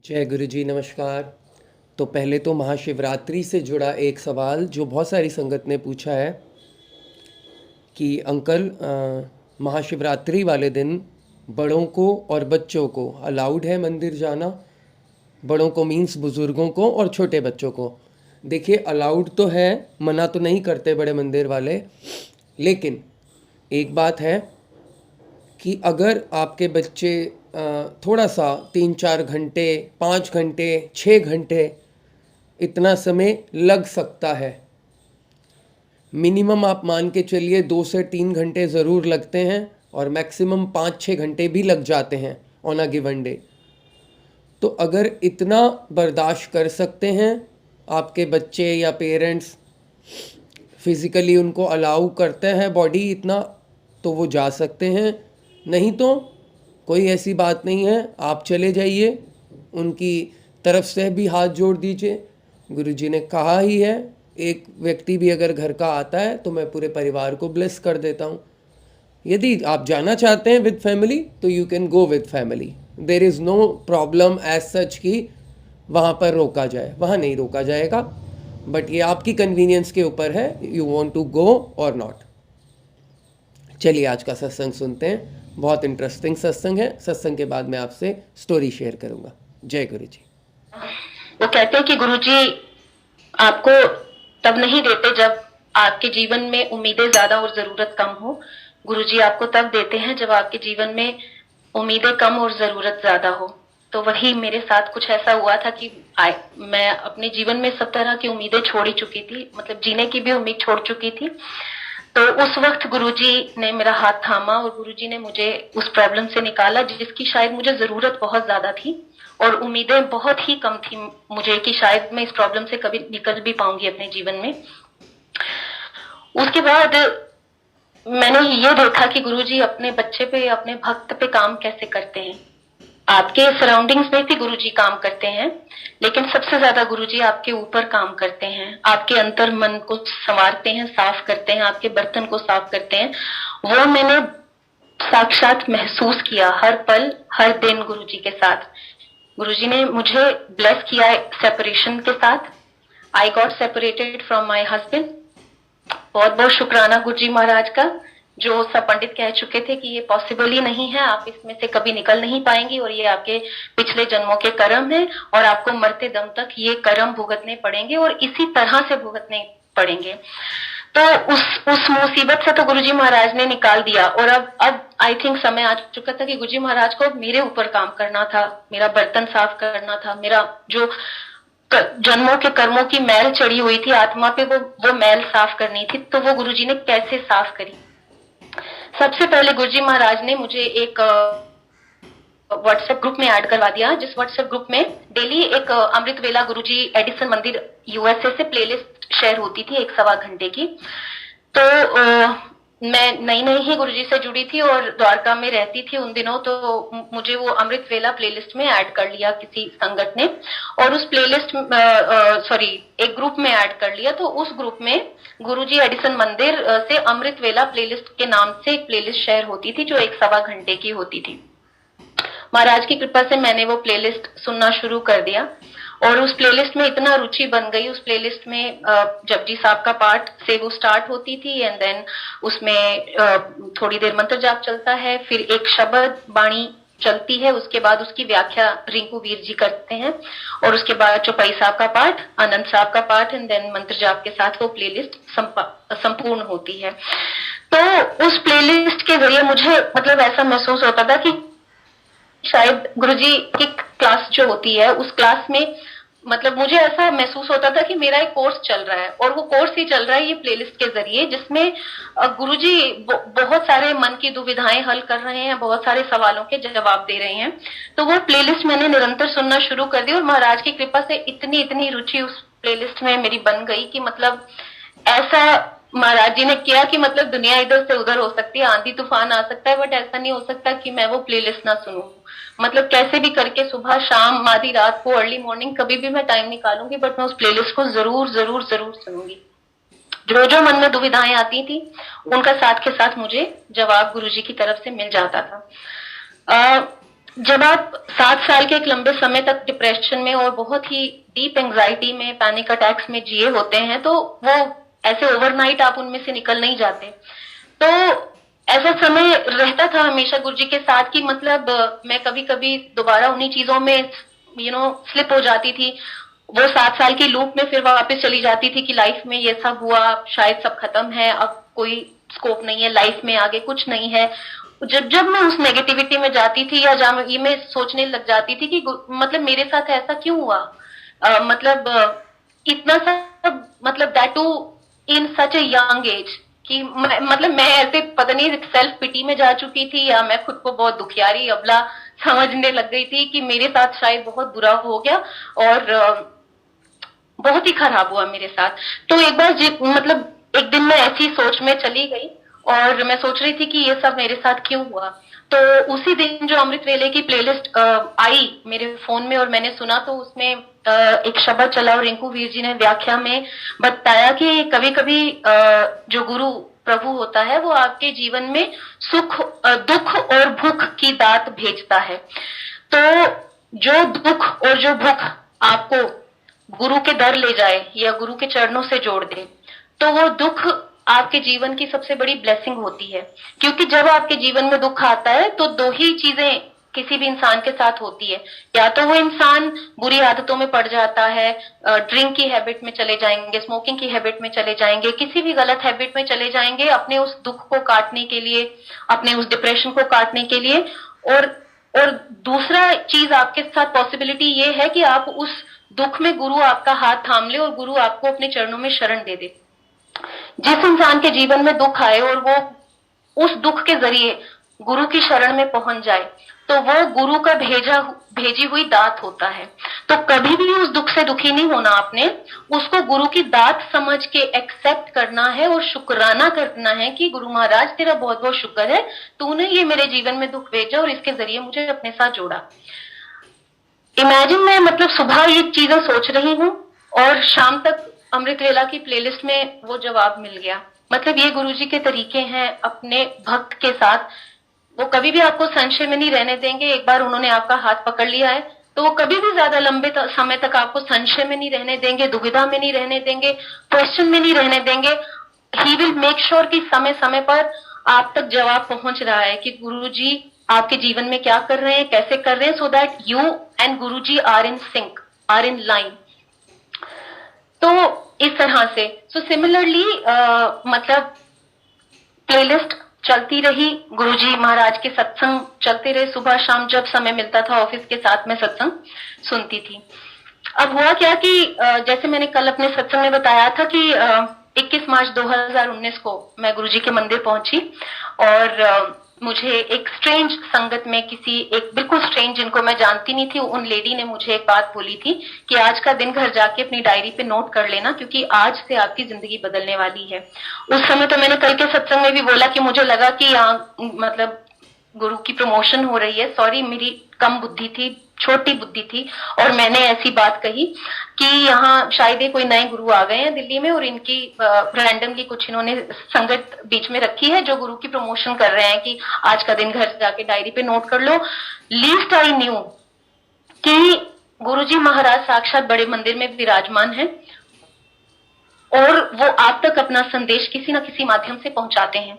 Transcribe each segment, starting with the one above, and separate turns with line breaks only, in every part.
जय गुरु जी, नमस्कार। तो पहले तो महाशिवरात्रि से जुड़ा एक सवाल जो बहुत सारी संगत ने पूछा है कि अंकल, महाशिवरात्रि वाले दिन बड़ों को और बच्चों को अलाउड है मंदिर जाना? बड़ों को मीन्स बुज़ुर्गों को और छोटे बच्चों को। देखिए, अलाउड तो है, मना तो नहीं करते बड़े मंदिर वाले, लेकिन एक बात है कि अगर आपके बच्चे थोड़ा सा 3-4 घंटे, 5 घंटे, 6 घंटे, इतना समय लग सकता है। मिनिमम आप मान के चलिए 2 से 3 घंटे ज़रूर लगते हैं और मैक्सिमम 5-6 घंटे भी लग जाते हैं ऑन अ गिवन डे। तो अगर इतना बर्दाश्त कर सकते हैं आपके बच्चे या पेरेंट्स, फिज़िकली उनको अलाउ करते हैं बॉडी इतना, तो वो जा सकते हैं। नहीं तो कोई ऐसी बात नहीं है, आप चले जाइए, उनकी तरफ से भी हाथ जोड़ दीजिए। गुरुजी ने कहा ही है, एक व्यक्ति भी अगर घर का आता है तो मैं पूरे परिवार को ब्लेस कर देता हूँ। यदि आप जाना चाहते हैं विद फैमिली तो you can go with family. There is no problem as such कि वहाँ पर रोका जाए, वहाँ नहीं रोका जाएगा। बट ये आपकी कन्वीनियंस के ऊपर है, यू वॉन्ट टू गो और नॉट। चलिए आज का सत्संग सुनते हैं। बहुत इंटरेस्टिंग सत्संग है। सत्संग के बाद मैं आपसे स्टोरी शेयर करूंगा। जय गुरु जी।
वो कहते हैं कि गुरुजी आपको तब नहीं देते जब आपके जीवन में उम्मीदें ज्यादा और जरूरत कम हो। गुरुजी आपको तब देते हैं जब आपके जीवन में उम्मीदें कम और जरूरत ज्यादा हो। तो वही मेरे साथ कुछ ऐसा हुआ था कि मैं अपने जीवन में सब तरह की उम्मीदें छोड़ ही चुकी थी, मतलब जीने की भी उम्मीद छोड़ चुकी थी। तो उस वक्त गुरुजी ने मेरा हाथ थामा और गुरुजी ने मुझे उस प्रॉब्लम से निकाला जिसकी शायद मुझे जरूरत बहुत ज्यादा थी और उम्मीदें बहुत ही कम थी मुझे कि शायद मैं इस प्रॉब्लम से कभी निकल भी पाऊंगी अपने जीवन में। उसके बाद मैंने ये देखा कि गुरुजी अपने बच्चे पे, अपने भक्त पे काम कैसे करते हैं। आपके सराउंडिंग्स में भी गुरुजी काम करते हैं, लेकिन सबसे ज्यादा गुरुजी आपके ऊपर काम करते हैं, आपके अंतर मन को संवारते हैं, साफ करते हैं, आपके बर्तन को साफ करते हैं। वो मैंने साक्षात महसूस किया हर पल हर दिन गुरुजी के साथ। गुरुजी ने मुझे ब्लेस किया सेपरेशन के साथ। I got separated from my husband. बहुत बहुत शुक्राना गुरुजी महाराज का, जो सब पंडित कह चुके थे कि ये पॉसिबल ही नहीं है, आप इसमें से कभी निकल नहीं पाएंगी और ये आपके पिछले जन्मों के कर्म है और आपको मरते दम तक ये कर्म भुगतने पड़ेंगे और इसी तरह से भुगतने पड़ेंगे। तो उस मुसीबत से तो गुरुजी महाराज ने निकाल दिया और अब आई थिंक समय आ चुका था कि गुरुजी महाराज को मेरे ऊपर काम करना था, मेरा बर्तन साफ करना था, मेरा जो जन्मों के कर्मों की मैल चढ़ी हुई थी आत्मा पे, वो मैल साफ करनी थी। तो वो गुरुजी ने कैसे साफ करी? सबसे पहले गुरुजी महाराज ने मुझे एक व्हाट्सएप ग्रुप में ऐड करवा दिया, जिस व्हाट्सएप ग्रुप में डेली एक अमृत वेला गुरुजी एडिसन मंदिर यूएसए से प्लेलिस्ट शेयर होती थी 1-1.25 घंटे की। तो मैं नई नई ही गुरुजी से जुड़ी थी और द्वारका में रहती थी उन दिनों, तो मुझे वो अमृत वेला प्लेलिस्ट में ऐड कर लिया किसी संगत ने और उस प्लेलिस्ट एक ग्रुप में ऐड कर लिया। तो उस ग्रुप में गुरुजी एडिसन मंदिर से अमृत वेला प्लेलिस्ट के नाम से एक प्लेलिस्ट शेयर होती थी जो 1-1.25 घंटे की होती थी। महाराज की कृपा से मैंने वो प्लेलिस्ट सुनना शुरू कर दिया और उस प्लेलिस्ट में इतना रुचि बन गई। उस प्लेलिस्ट में जपजी साहब का पाठ से वो स्टार्ट होती थी एंड देन उसमें थोड़ी देर मंत्र जाप चलता है, फिर एक शब्द बाणी चलती है, उसके बाद उसकी व्याख्या रिंकू वीर जी करते हैं और उसके बाद चौपाई साहब का पाठ, आनंद साहब का पाठ एंड देन मंत्र जाप के साथ वो प्लेलिस्ट संपूर्ण होती है। तो उस प्लेलिस्ट के जरिए मुझे मतलब ऐसा महसूस होता था कि शायद गुरुजी की क्लास जो होती है उस क्लास में मतलब मुझे ऐसा महसूस होता था कि मेरा एक कोर्स चल रहा है और वो कोर्स ही चल रहा है ये प्लेलिस्ट के जरिए, जिसमें गुरुजी बहुत सारे मन की दुविधाएं हल कर रहे हैं, बहुत सारे सवालों के जवाब दे रहे हैं। तो वो प्लेलिस्ट मैंने निरंतर सुनना शुरू कर दी और महाराज की कृपा से इतनी इतनी रुचि उस प्लेलिस्ट में मेरी बन गई कि मतलब ऐसा महाराज जी ने किया कि मतलब दुनिया इधर से उधर हो सकती है, आंधी तूफान आ सकता है, बट ऐसा नहीं हो सकता कि मैं वो प्लेलिस्ट ना सुनूं। मतलब कैसे भी करके सुबह शाम आधी रात को अर्ली मॉर्निंग कभी भी मैं टाइम निकालूंगी, बट मैं उस प्लेलिस्ट को जरूर जरूर जरूर सुनूंगी। जो जो मन में दुविधाएं आती थी उनका साथ के साथ मुझे जवाब गुरुजी की तरफ से मिल जाता था। जब आप 7 साल के एक लंबे समय तक डिप्रेशन में और बहुत ही डीप एंग्जाइटी में, पैनिक अटैक्स में जिए होते हैं, तो वो ऐसे ओवरनाइट आप उनमें से निकल नहीं जाते। तो ऐसा समय रहता था हमेशा गुरु जी के साथ कि मतलब मैं कभी कभी दोबारा उन्हीं चीजों में स्लिप हो जाती थी। वो 7 साल की लूप में फिर वापस चली जाती थी कि लाइफ में ये सब हुआ, शायद सब खत्म है, अब कोई स्कोप नहीं है लाइफ में, आगे कुछ नहीं है। जब जब मैं उस नेगेटिविटी में जाती थी या जब ये मैं सोचने लग जाती थी कि मतलब मेरे साथ ऐसा क्यों हुआ, मतलब इतना सब, मतलब that too in such a young age, कि मतलब मैं ऐसे पता नहीं सेल्फ पिटी में जा चुकी थी या मैं खुद को बहुत दुखियारी अबला समझने लग गई थी कि मेरे साथ शायद बहुत बुरा हो गया और बहुत ही खराब हुआ मेरे साथ। तो एक बार मतलब एक दिन मैं ऐसी सोच में चली गई और मैं सोच रही थी कि ये सब मेरे साथ क्यों हुआ। तो उसी दिन जो अमृत वेले की प्लेलिस्ट आई मेरे फोन में और मैंने सुना, तो उसमें एक शब्द चला और रिंकू वीर जी ने व्याख्या में बताया कि कभी कभी जो गुरु प्रभु होता है वो आपके जीवन में सुख दुख और भूख की दात भेजता है। तो जो दुख और जो भूख आपको गुरु के दर ले जाए या गुरु के चरणों से जोड़ दे, तो वो दुख आपके जीवन की सबसे बड़ी ब्लेसिंग होती है। क्योंकि जब आपके जीवन में दुख आता है तो दो ही चीजें किसी भी इंसान के साथ होती है, या तो वो इंसान बुरी आदतों में पड़ जाता है, ड्रिंक की हैबिट में चले जाएंगे, स्मोकिंग की हैबिट में चले जाएंगे, किसी भी गलत हैबिट में चले जाएंगे अपने उस दुख को काटने के लिए, अपने उस डिप्रेशन को काटने के लिए। और और दूसरा चीज आपके साथ पॉसिबिलिटी ये है कि आप उस दुख में गुरु आपका हाथ थाम ले और गुरु आपको अपने चरणों में शरण दे दे। जिस इंसान के जीवन में दुख आए और वो उस दुख के जरिए गुरु की शरण में पहुंच जाए, तो वो गुरु का भेजी हुई दात होता है। तो कभी भी उस दुख से दुखी नहीं होना आपने, उसको गुरु की दात समझ के एक्सेप्ट करना है और शुक्राना करना है कि गुरु महाराज तेरा बहुत बहुत शुक्र है, तूने ये मेरे जीवन में दुख भेजा और इसके जरिए मुझे अपने साथ जोड़ा। इमेजिन मैं मतलब सुबह ये चीजें सोच रही हूँ और शाम तक अमृत वेला की प्लेलिस्ट में वो जवाब मिल गया। मतलब ये गुरुजी के तरीके हैं अपने भक्त के साथ, वो कभी भी आपको संशय में नहीं रहने देंगे। एक बार उन्होंने आपका हाथ पकड़ लिया है तो वो कभी भी ज्यादा लंबे समय तक आपको संशय में नहीं रहने देंगे, दुविधा में नहीं रहने देंगे, क्वेश्चन में नहीं रहने देंगे। ही विल मेक श्योर कि समय समय पर आप तक जवाब पहुंच रहा है कि गुरुजी आपके जीवन में क्या कर रहे हैं, कैसे कर रहे हैं, so that you and Guruji are in sync, are in line. तो इस तरह से सो सिमिलरली मतलब प्लेलिस्ट चलती रही, गुरुजी महाराज के सत्संग चलते रहे, सुबह शाम जब समय मिलता था ऑफिस के साथ में सत्संग सुनती थी। अब हुआ क्या कि जैसे मैंने कल अपने सत्संग में बताया था कि 21 मार्च 2019 को मैं गुरुजी के मंदिर पहुंची और मुझे एक स्ट्रेंज संगत में किसी एक बिल्कुल स्ट्रेंज, जिनको मैं जानती नहीं थी, उन लेडी ने मुझे एक बात बोली थी कि आज का दिन घर जाके अपनी डायरी पे नोट कर लेना क्योंकि आज से आपकी जिंदगी बदलने वाली है। उस समय तो मैंने कल के सत्संग में भी बोला कि मुझे लगा कि मतलब गुरु की प्रमोशन हो रही है। सॉरी, मेरी कम बुद्धि थी, छोटी बुद्धि थी और मैंने ऐसी बात कही कि यहाँ शायद ये कोई नए गुरु आ गए हैं दिल्ली में और इनकी रैंडमली कुछ इन्होंने संगत बीच में रखी है जो गुरु की प्रमोशन कर रहे हैं कि आज का दिन घर जाके डायरी पे नोट कर लो। लीस्ट आई न्यू कि गुरुजी महाराज साक्षात बड़े मंदिर में विराजमान है और वो आप तक अपना संदेश किसी न किसी माध्यम से पहुंचाते हैं।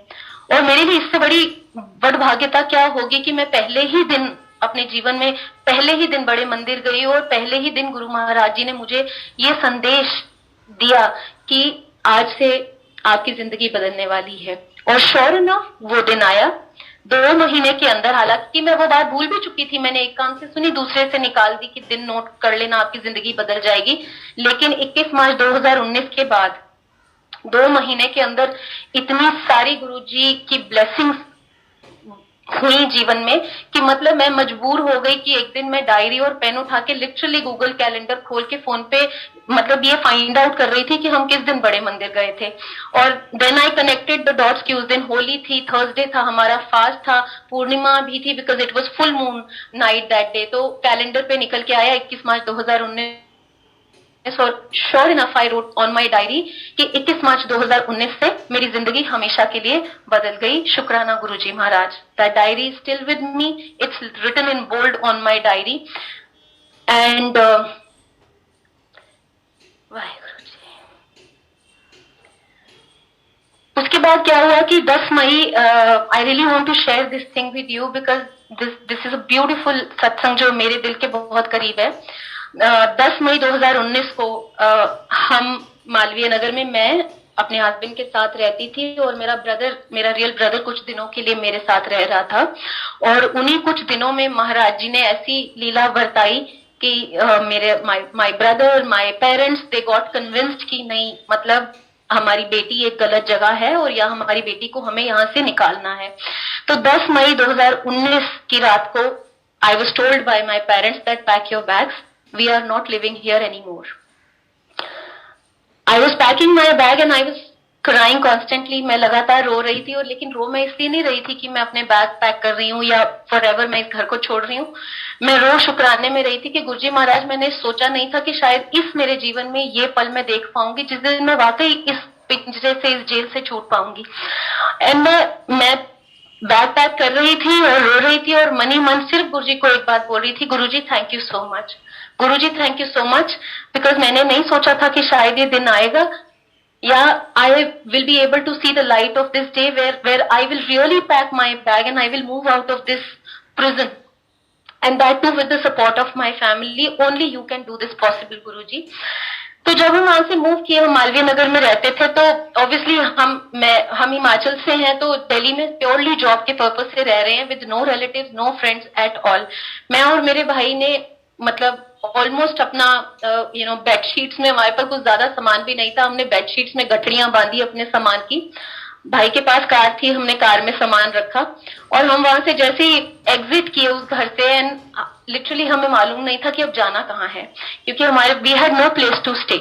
और मेरे लिए इससे बड़ी बड़भाग्यता क्या होगी कि मैं पहले ही दिन अपने जीवन में पहले ही दिन बड़े मंदिर गई और पहले ही दिन गुरु महाराज जी ने मुझे ये संदेश दिया कि आज से आपकी जिंदगी बदलने वाली है। और श्योर इनफ वो दिन आया 2 महीने के अंदर। हालांकि मैं वो बात भूल भी चुकी थी, मैंने एक कान से सुनी दूसरे से निकाल दी कि दिन नोट कर लेना आपकी जिंदगी बदल जाएगी। लेकिन 21 मार्च 2019 के बाद 2 महीने के अंदर इतनी सारी गुरुजी की ब्लेसिंग्स हुई जीवन में कि मतलब मैं मजबूर हो गई कि एक दिन मैं डायरी और पेन उठा के लिटरली गूगल कैलेंडर खोल के फोन पे मतलब ये फाइंड आउट कर रही थी कि हम किस दिन बड़े मंदिर गए थे। और then I connected the dots कि उस दिन होली थी, थर्सडे था, हमारा फास्ट था, पूर्णिमा भी थी because it was full moon night that day. तो कैलेंडर पे निकल के आया 21 मार्च 2019 और sure enough I wrote on my diary कि 21 मार्च 2019 से मेरी जिंदगी हमेशा के लिए बदल गई। शुक्राना गुरुजी महाराज। That diary still with me, it's written in bold on my diary. And Waheguru ji. उसके बाद क्या हुआ कि 10 May, I really want to share this thing with you because this is a beautiful satsang जो मेरे दिल के बहुत करीब है। 10 मई 2019 को हम मालवीय नगर में, मैं अपने हस्बैंड के साथ रहती थी और मेरा रियल ब्रदर कुछ दिनों के लिए मेरे साथ रह रहा था। और उन्हीं कुछ दिनों में महाराज जी ने ऐसी लीला बरताई कि my brother, my parents, they got convinced कि नहीं, मतलब हमारी बेटी एक गलत जगह है और या हमारी बेटी को हमें यहाँ से निकालना है। तो 10 मई 2019 की रात को I was told by my parents that pack your bags, we are not living here any more. I was packing my bag and I was crying constantly. मैं लगातार रो रही थी, और लेकिन रो मैं इसलिए नहीं रही थी कि मैं अपने बैग पैक कर रही हूँ या फॉरएवर मैं इस घर को छोड़ रही हूँ। मैं रो शुक्राने में रही थी कि गुरुजी महाराज, मैंने सोचा नहीं था कि शायद इस मेरे जीवन में ये पल मैं देख पाऊंगी जिस दिन मैं वाकई इस पिंजरे से, इस जेल से छूट पाऊंगी। एंड मैं बैग पैक कर रही थी और रो रही थी और मनी मन सिर्फ गुरुजी को एक बात बोल रही थी, Guruji thank you so much, Guruji thank you so much. Because मैंने नहीं सोचा था कि शायद ये दिन आएगा या I will be able to see the light of this day where I will really pack my bag and I will move out of this prison, and that too with the support of my family. Only you can do this possible Guruji. तो जब हम वहां से move किए, हम मालवीय नगर में रहते थे, तो ऑब्वियसली हम हिमाचल से हैं, तो दिल्ली में प्योरली जॉब के पर्पज से रह रहे हैं with no relatives, no friends at all. मैं और मेरे भाई ने मतलब ऑलमोस्ट अपना बेडशीट्स में, हमारे पास कुछ ज्यादा सामान भी नहीं था, हमने बेडशीट्स में गठरियां बांधी अपने सामान की। भाई के पास कार थी, हमने कार में सामान रखा और हम वहां से जैसे ही एग्जिट किए उस घर से, एंड लिटरली हमें मालूम नहीं था कि अब जाना कहाँ है, क्योंकि we had no place to stay.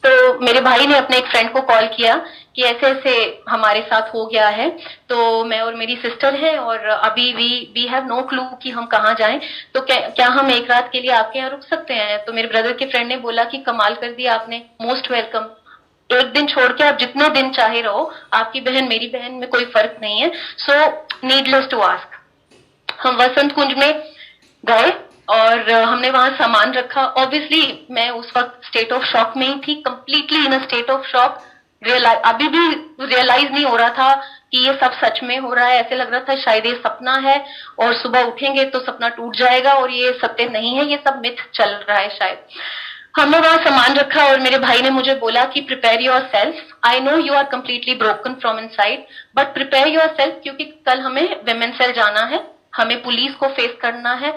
तो मेरे भाई ने अपने एक फ्रेंड को कॉल किया कि ऐसे ऐसे हमारे साथ हो गया है, तो मैं और मेरी सिस्टर हैं और अभी वी हैव नो क्लू कि हम कहाँ जाएं, तो क्या हम एक रात के लिए आपके यहाँ रुक सकते हैं? तो मेरे ब्रदर के फ्रेंड ने बोला कि कमाल कर दिया आपने, मोस्ट वेलकम, एक दिन छोड़ के आप जितने दिन चाहे रहो, आपकी बहन मेरी बहन में कोई फर्क नहीं है। सो नीडलेस टू आस्क, हम वसंत कुंज में गए और हमने वहां सामान रखा। ऑब्वियसली मैं उस वक्त स्टेट ऑफ शॉक में ही थी, completely in a state of shock. अभी भी रियलाइज नहीं हो रहा था कि ये सब सच में हो रहा है। ऐसे लग रहा था शायद ये सपना है और सुबह उठेंगे तो सपना टूट जाएगा और ये सत्य नहीं है, ये सब मिथ चल रहा है शायद। हमने वहां सामान रखा और मेरे भाई ने मुझे बोला कि prepare yourself, I know you are completely broken from inside, but prepare yourself, क्योंकि कल हमें विमेन सेल जाना है, हमें पुलिस को फेस करना है,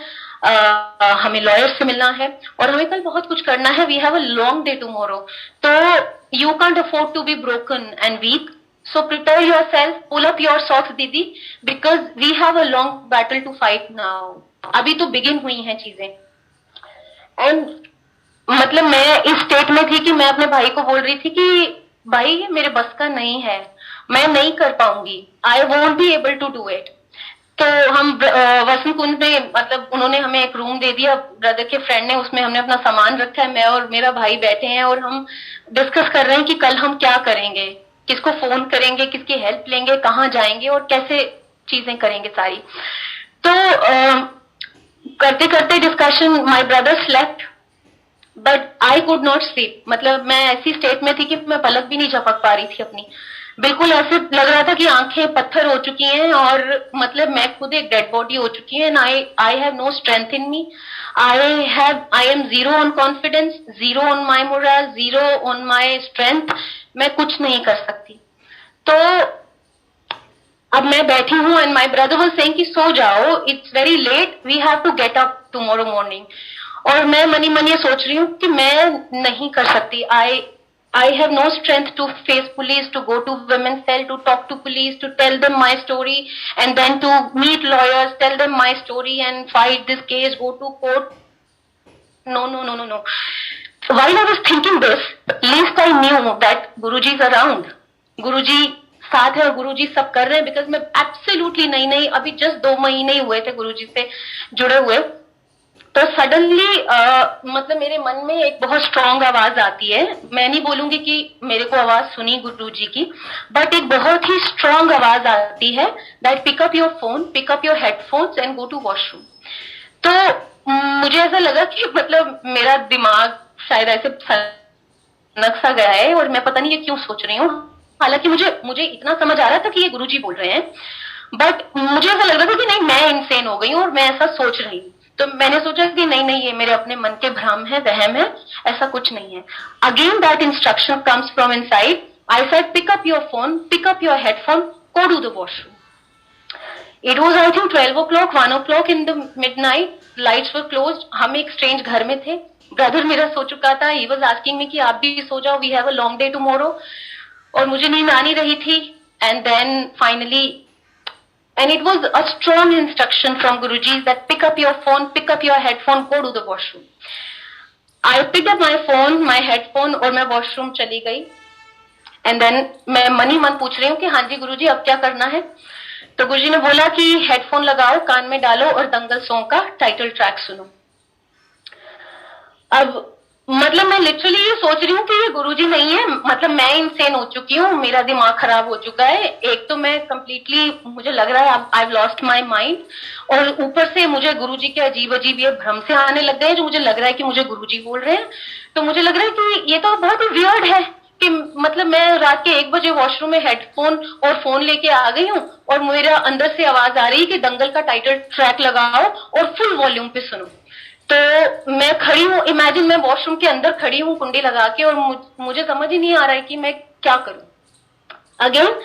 हमें लॉयर से मिलना है और हमें कल बहुत कुछ करना है। We have a long day tomorrow, तो you can't afford to be broken and weak, so prepare yourself, pull up your socks didi, because we have a long battle to fight now. अभी तो begin हुई हैं चीजें। And मतलब मैं इस state में थी कि मैं अपने भाई को बोल रही थी कि भाई ये मेरे बस का नहीं है, मैं नहीं कर पाऊंगी, I won't be able to do it. तो हम वसंत कुंज में, मतलब उन्होंने हमें एक रूम दे दिया ब्रदर के फ्रेंड ने, उसमें हमने अपना सामान रखा है, मैं और मेरा भाई बैठे हैं और हम डिस्कस कर रहे हैं कि कल हम क्या करेंगे, किसको फोन करेंगे, किसकी हेल्प लेंगे, कहाँ जाएंगे और कैसे चीजें करेंगे सारी। तो करते करते discussion, my brother slept but I could not sleep. मतलब मैं ऐसी स्टेट में थी कि मैं पलक भी नहीं झपक पा रही थी अपनी, बिल्कुल ऐसे लग रहा था कि आंखें पत्थर हो चुकी हैं और मतलब मैं खुद एक डेड बॉडी हो चुकी है। I have no strength in me, I am zero on confidence, zero on my moral, zero on my strength, मैं कुछ नहीं कर सकती। तो अब मैं बैठी हूँ and my brother was saying कि सो जाओ, it's very late, we have to get up tomorrow morning. और मैं मनी मन ये सोच रही हूँ कि मैं नहीं कर सकती, I have no strength to face police, to go to women's cell, to talk to police, to tell them my story, and then to meet lawyers, tell them my story and fight this case, go to court. No, no, no, no, no. While I was thinking this, at least I knew that Guruji is around. Guruji साथ है और गुरुजी सब कर रहे हैं, because मैं absolutely नहीं, अभी जस्ट 2 महीने ही हुए थे गुरुजी से जुड़े हुए। तो सडनली मतलब मेरे मन में एक बहुत स्ट्रांग आवाज आती है। मैं नहीं बोलूंगी कि मेरे को आवाज सुनी गुरु जी की, बट एक बहुत ही स्ट्रांग आवाज आती है that pick up your phone, pick up your headphones and go to washroom. तो मुझे ऐसा लगा कि मतलब मेरा दिमाग शायद ऐसे सनक सा गया है और मैं पता नहीं ये क्यों सोच रही हूँ। हालांकि मुझे मुझे इतना समझ आ रहा था कि ये गुरुजी बोल रहे हैं, बट मुझे ऐसा लग रहा था कि नहीं, मैं इनसेन हो गई हूँ और मैं ऐसा सोच रही हूँ। तो मैंने सोचा कि नहीं नहीं, ये मेरे अपने मन के भ्रम है, वहम है, ऐसा कुछ नहीं है। Again that instruction comes from inside. I said pick up your phone, pick up your headphone, go to the washroom. It was I think 12 o'clock, 1 o'clock in the midnight. Lights were closed. हम एक strange घर में थे। Brother मेरा सो चुका था। He was asking me कि आप भी सो जाओ, we have a long day tomorrow. और मुझे नींद आ नहीं रही थी। And then finally, and it was a strong instruction from Guruji that pick up your phone, pick up your headphone, go to the washroom. I picked up my phone, my headphone और मैं washroom चली गई। And then मैं मन ही मन पूछ रही हूँ कि हाँ जी गुरुजी अब क्या करना है। तो गुरुजी ने बोला कि हेडफोन लगाओ, कान में डालो और दंगल सॉन्ग का टाइटल ट्रैक सुनो। अब मतलब मैं लिटरली ये सोच रही हूँ कि ये गुरुजी नहीं है, मतलब मैं इनसेन हो चुकी हूँ, मेरा दिमाग खराब हो चुका है। एक तो मैं कंप्लीटली, मुझे लग रहा है आई लॉस्ट माय माइंड, और ऊपर से मुझे गुरुजी के अजीब अजीब ये भ्रम से आने लग गए जो मुझे लग रहा है कि मुझे गुरुजी बोल रहे हैं। तो मुझे लग रहा है कि ये तो बहुत ही वियर्ड है कि मतलब मैं रात के 1 बजे वॉशरूम में हेडफोन और फोन लेके आ गई हूँ और मेरा अंदर से आवाज आ रही है कि दंगल का टाइटल ट्रैक लगाओ और फुल वॉल्यूम पे सुनो। तो मैं खड़ी हूँ, इमेजिन मैं वॉशरूम के अंदर खड़ी हूँ कुंडी लगा के, और मुझे समझ ही नहीं आ रहा है कि मैं क्या करूं। अगेन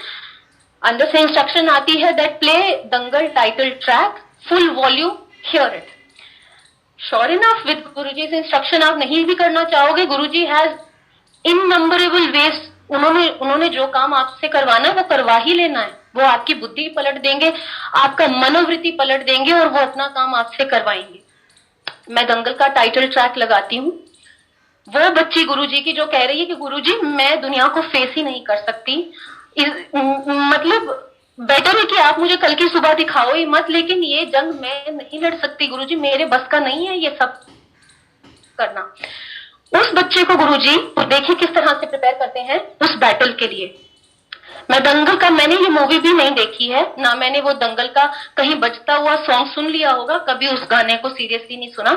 अंदर से इंस्ट्रक्शन आती है that play Dangal title track full volume, here it. Sure enough with Guruji's instruction आप नहीं भी करना चाहोगे, गुरुजी हैज इननंबरेबल वेज, उन्होंने जो काम आपसे करवाना है वो करवा ही लेना है। वो आपकी बुद्धि पलट देंगे, आपका मनोवृत्ति पलट देंगे और वो अपना काम आपसे करवाएंगे। मैं दंगल का टाइटल ट्रैक लगाती हूँ। वो बच्ची गुरुजी की जो कह रही है कि गुरुजी मैं दुनिया को फेस ही नहीं कर सकती, मतलब बेटर है कि आप मुझे कल की सुबह दिखाओ ही मत, लेकिन ये जंग मैं नहीं लड़ सकती गुरुजी, मेरे बस का नहीं है ये सब करना। उस बच्चे को गुरुजी देखिए किस तरह से प्रिपेयर करते हैं उस बैटल के लिए। मैं दंगल का, मैंने ये मूवी भी नहीं देखी है, ना मैंने वो दंगल का कहीं बजता हुआ सॉन्ग सुन लिया होगा, कभी उस गाने को सीरियसली नहीं सुना।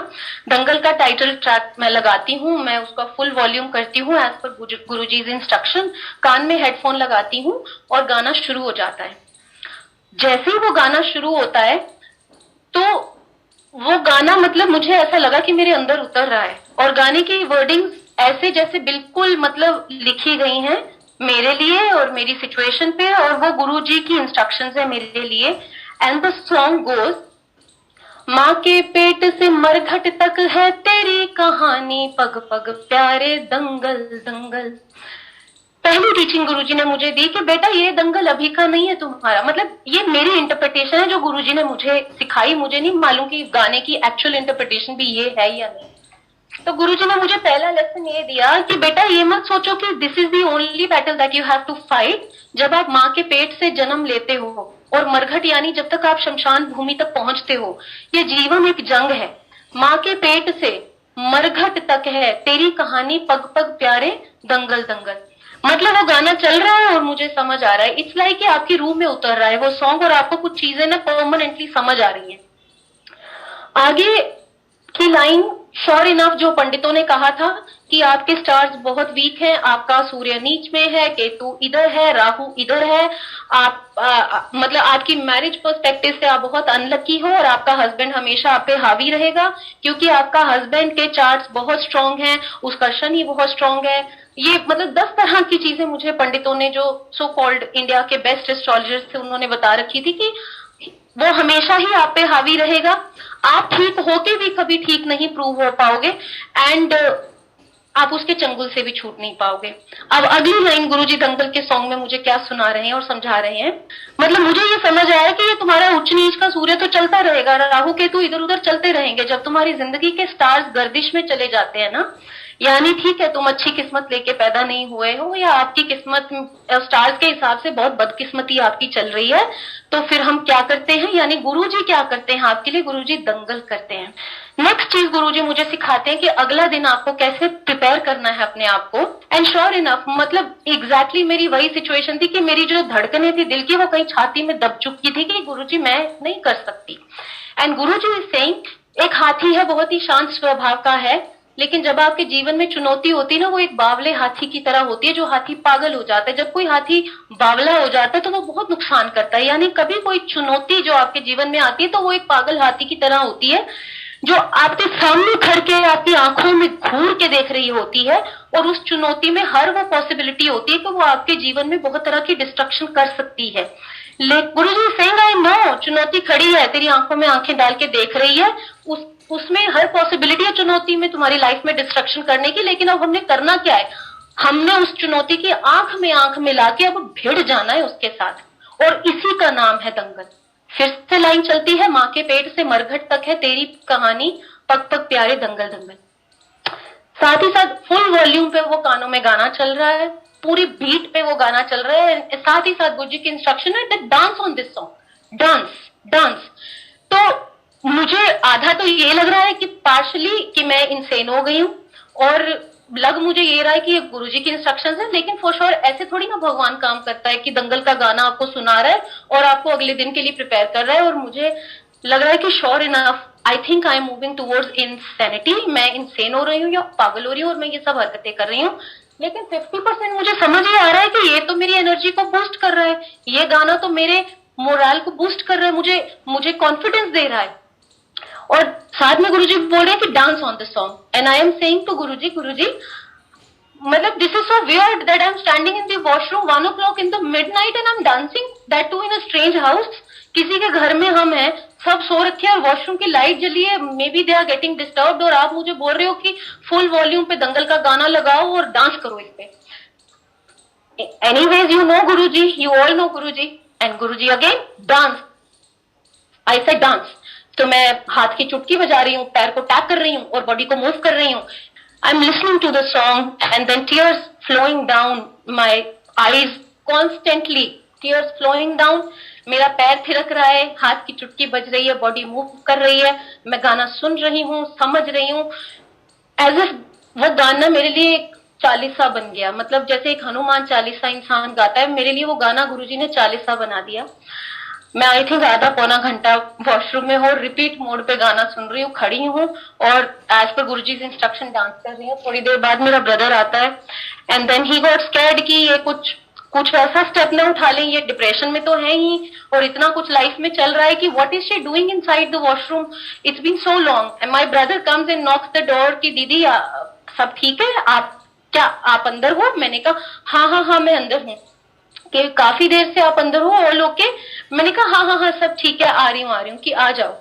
दंगल का टाइटल ट्रैक मैं लगाती हूँ, मैं उसका फुल वॉल्यूम करती हूँ एज पर गुरुजी's इंस्ट्रक्शन, कान में हेडफोन लगाती हूँ और गाना शुरू हो जाता है। जैसे ही वो गाना शुरू होता है तो वो गाना मतलब मुझे ऐसा लगा कि मेरे अंदर उतर रहा है, और गाने की वर्डिंग्स ऐसे जैसे बिल्कुल मतलब लिखी गई हैं मेरे लिए और मेरी सिचुएशन पे, और वो गुरुजी की इंस्ट्रक्शंस है मेरे लिए। एंड द सॉन्ग गोज, माँ के पेट से मरघट तक है तेरी कहानी, पग पग प्यारे दंगल दंगल। पहली टीचिंग गुरुजी ने मुझे दी कि बेटा ये दंगल अभी का नहीं है तुम्हारा, मतलब ये मेरी इंटरप्रिटेशन है जो गुरुजी ने मुझे सिखाई, मुझे नहीं मालूम कि गाने की एक्चुअल इंटरप्रिटेशन भी ये है या नहीं। तो गुरुजी ने मुझे पहला लेसन ये दिया कि बेटा ये मत सोचो कि this is the only battle that you have to fight. जब आप माँ के पेट से जन्म लेते हो और मरघट यानी जब तक आप शमशान भूमि तक पहुंचते हो, ये जीवन एक जंग है। माँ के पेट से मरघट तक है तेरी कहानी, पग पग प्यारे दंगल दंगल। मतलब वो गाना चल रहा है और मुझे समझ आ रहा है, इट्स लाइक कि आपकी रूह में उतर रहा है वो सॉन्ग और आपको कुछ चीजें ना परमानेंटली समझ आ रही हैं। आगे की लाइन श्योर इनफ जो पंडितों ने कहा था कि आपके स्टार्स बहुत वीक हैं, आपका सूर्य नीच में है, केतु इधर है, राहु इधर है, आप मतलब आपकी मैरिज पर्सपेक्टिव से आप बहुत अनलकी हो और आपका हस्बैंड हमेशा आप पे हावी रहेगा क्योंकि आपका हस्बैंड के चार्ट्स बहुत स्ट्रांग हैं, उसका शनि बहुत स्ट्रांग है। ये मतलब 10 तरह की चीजें मुझे पंडितों ने, जो सो कॉल्ड इंडिया के बेस्ट एस्ट्रोलॉजर्स थे, उन्होंने बता रखी थी कि वो हमेशा ही आप पे हावी रहेगा, आप ठीक होके भी कभी ठीक नहीं प्रूव हो पाओगे, एंड आप उसके चंगुल से भी छूट नहीं पाओगे। अब अगली लाइन गुरुजी दंगल के सॉन्ग में मुझे क्या सुना रहे हैं और समझा रहे हैं, मतलब मुझे ये समझ आया कि ये तुम्हारा उच्च नीच का सूर्य तो चलता रहेगा, राहु केतु इधर उधर चलते रहेंगे। जब तुम्हारी जिंदगी के स्टार्स गर्दिश में चले जाते हैं ना, यानी ठीक है, तुम अच्छी किस्मत लेके पैदा नहीं हुए हो, या आपकी किस्मत स्टार्स के हिसाब से बहुत बदकिस्मती आपकी चल रही है, तो फिर हम क्या करते हैं, यानी गुरुजी क्या करते हैं आपके लिए, गुरुजी दंगल करते हैं। नेक्स्ट चीज गुरुजी मुझे सिखाते हैं कि अगला दिन आपको कैसे प्रिपेयर करना है अपने आप को। एंड श्योर इनफ, मतलब एग्जैक्टली मेरी वही सिचुएशन थी कि मेरी जो धड़कने थी दिल की वो कहीं छाती में दब चुकी थी कि गुरुजी मैं नहीं कर सकती। एंड गुरुजी इज सेइंग एक हाथी है, बहुत ही शांत स्वभाव का है, लेकिन जब आपके जीवन में चुनौती होती है ना, वो एक बावले हाथी की तरह होती है, जो हाथी पागल हो जाता है। जब कोई हाथी बावला हो जाता है तो वो बहुत नुकसान करता है, यानी कभी कोई चुनौती जो आपके जीवन में आती है तो वो एक पागल हाथी की तरह होती है, जो आपके सामने खड़ के आपकी आंखों में घूर के देख रही होती है, और उस चुनौती में हर वो पॉसिबिलिटी होती है कि वो आपके जीवन में बहुत तरह की डिस्ट्रक्शन कर सकती है। गुरुजी सेइंग आई नो, चुनौती खड़ी है, तेरी आंखों में आंखें डाल के देख रही है, उसमें हर पॉसिबिलिटी है चुनौती में तुम्हारी लाइफ में डिस्ट्रक्शन करने की, लेकिन अब हमने करना क्या है, हमने उस चुनौती की आंख में आंख मिला के अब भिड़ जाना है उसके साथ, और इसी का नाम है दंगल। फिर से लाइन चलती है, माँ के पेट से मरघट तक है तेरी कहानी, पग पग प्यारे दंगल दंगल। साथ ही साथ फुल वॉल्यूम पे वो कानों में गाना चल रहा है, पूरी बीट पे वो गाना चल रहा है, साथ ही साथ गुरुजी की इंस्ट्रक्शन है dance on this song, dance dance. तो मुझे आधा तो ये लग रहा है कि पार्शली कि मैं इंसेन हो गई हूँ, और लग मुझे ये रहा है कि ये गुरुजी की इंस्ट्रक्शंस है, लेकिन फॉर श्योर ऐसे थोड़ी ना भगवान काम करता है कि दंगल का गाना आपको सुना रहा है और आपको अगले दिन के लिए प्रिपेयर कर रहा है। और मुझे लग रहा है कि sure enough I think I am moving towards insanity, मैं इंसेन हो रही हूँ या पागल हो रही हूँ और मैं ये सब हरकतें कर रही हूँ। लेकिन 50% मुझे समझ ही आ रहा है कि ये तो मेरी एनर्जी को बूस्ट कर रहा है, ये गाना तो मेरे मोरल को बूस्ट कर रहा है, मुझे कॉन्फिडेंस दे रहा है। और साथ में गुरुजी बोल रहे हैं कि dance on the song, and I am saying to Guruji, Guruji मतलब this is so weird that I am standing in the washroom 1 o'clock in the midnight and I am dancing, that too in a strange house. किसी के घर में हम हैं, सब सो रखे हैं और वॉशरूम की लाइट जली है, maybe they are getting disturbed, और आप मुझे बोल रहे हो कि फुल वॉल्यूम पे दंगल का गाना लगाओ और डांस करो इस पे। Anyways, you know Guruji, you all know Guruji, and Guruji again dance, I said dance. तो मैं हाथ की चुटकी बजा रही हूँ, पैर को टैप कर रही हूँ और बॉडी को मूव कर रही हूँ। I am listening to the song and then tears flowing down my eyes, constantly tears flowing down. मेरा पैर थिरक रहा है, हाथ की चुटकी बज रही है, बॉडी मूव कर रही है, मैं गाना सुन रही हूँ, समझ रही हूँ, एज इफ वो गाना मेरे लिए एक चालीसा बन गया। मतलब जैसे एक हनुमान चालीसा इंसान गाता है, मेरे लिए वो गाना गुरुजी ने चालीसा बना दिया। मैं आई थिंक आधा पौना घंटा वॉशरूम में हूँ, रिपीट मोड पे गाना सुन रही हूँ, खड़ी हूँ और एज पर गुरुजी की इंस्ट्रक्शन डांस कर रही हूँ। थोड़ी देर बाद मेरा ब्रदर आता है and then he got scared कि ये कुछ ऐसा स्टेप ना उठा लें, ये डिप्रेशन में तो है ही और इतना कुछ लाइफ में चल रहा है कि what is she doing inside the washroom, it's been so long. And my brother comes and knocks the door कि दीदी सब ठीक है, आप अंदर हो? मैंने कहा हाँ मैं अंदर हूँ। कि काफी देर से आप अंदर हो और लोग के? मैंने कहा हाँ सब ठीक है, आ रही हूँ कि आ जाओ,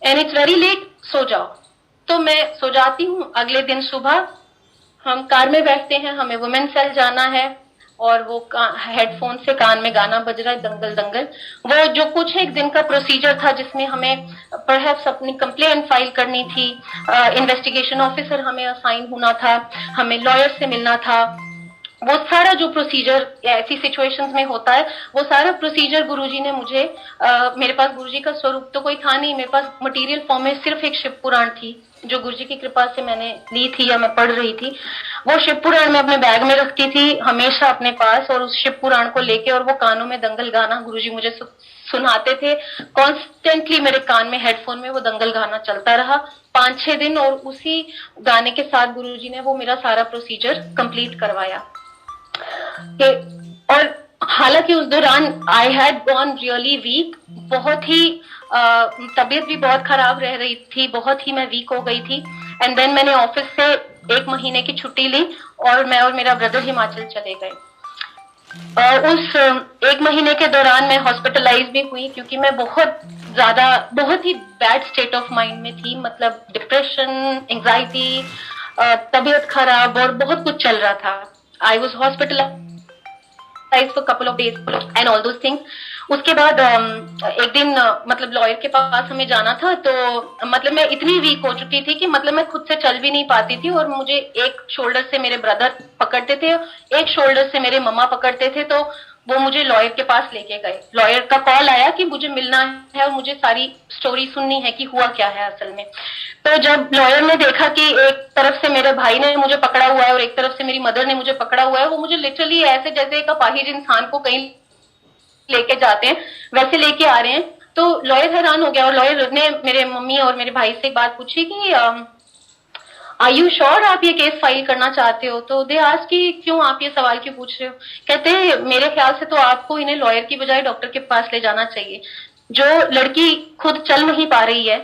एंड इट्स वेरी लेट, सो जाओ। तो मैं सो जाती हूँ। अगले दिन सुबह हम कार में बैठते हैं, हमें वुमेन सेल जाना है और वो हेडफोन से कान में गाना बज रहा है, दंगल दंगल। वो जो कुछ एक दिन का प्रोसीजर था जिसमें हमें परहैप्स अपनी कंप्लेंट फाइल करनी थी, इन्वेस्टिगेशन ऑफिसर हमें असाइन होना था, हमें लॉयर से मिलना था, वो सारा जो प्रोसीजर ऐसी सिचुएशंस में होता है, वो सारा प्रोसीजर गुरुजी ने मुझे मेरे पास गुरुजी का स्वरूप तो कोई था नहीं, मेरे पास मटेरियल फॉर्म में सिर्फ एक शिव पुराण थी जो गुरुजी की कृपा से मैंने ली थी या मैं पढ़ रही थी। वो शिव पुराण मैं अपने बैग में रखती थी हमेशा अपने पास, और उस शिव पुराण को लेके और वो कानों में दंगल गाना गुरुजी मुझे सुनाते थे कॉन्स्टेंटली। मेरे कान में हेडफोन में वो दंगल गाना चलता रहा 5-6 दिन, और उसी गाने के साथ गुरुजी ने वो मेरा सारा प्रोसीजर कंप्लीट करवाया। और हालांकि उस दौरान I had gone really weak, बहुत ही तबीयत भी बहुत खराब रह रही थी, बहुत ही मैं वीक हो गई थी। एंड देन मैंने ऑफिस से 1 महीने की छुट्टी ली और मैं और मेरा ब्रदर हिमाचल चले गए। उस 1 महीने के दौरान मैं हॉस्पिटलाइज भी हुई क्योंकि मैं बहुत ही बैड स्टेट ऑफ माइंड में थी, मतलब डिप्रेशन, एंजाइटी, तबीयत खराब और बहुत कुछ चल रहा था। I was hospitalized for a couple of days and all those things. उसके बाद एक दिन मतलब लॉयर के पास हमें जाना था, तो मतलब मैं इतनी वीक हो चुकी थी कि मतलब मैं खुद से चल भी नहीं पाती थी, और मुझे एक शोल्डर से मेरे ब्रदर पकड़ते थे, एक शोल्डर से मेरे मम्मा पकड़ते थे, तो वो मुझे लॉयर के पास लेके गए। लॉयर का कॉल आया कि मुझे मिलना है और मुझे सारी स्टोरी सुननी है कि हुआ क्या है असल में। तो जब लॉयर ने देखा कि एक तरफ से मेरे भाई ने मुझे पकड़ा हुआ है और एक तरफ से मेरी मदर ने मुझे पकड़ा हुआ है, वो मुझे लिटरली ऐसे जैसे एक अपाहिज इंसान को कहीं लेके जाते हैं वैसे लेके आ रहे हैं। तो लॉयर हैरान हो गया, और लॉयर ने मेरे मम्मी और मेरे भाई से बात पूछी कि आर यू श्योर आप ये केस फाइल करना चाहते हो? तो दे आस्क कि क्यों आप ये सवाल क्यों पूछ रहे हो? कहते हैं मेरे ख्याल से तो आपको इन्हें लॉयर की बजाय डॉक्टर के पास ले जाना चाहिए। जो लड़की खुद चल नहीं पा रही है,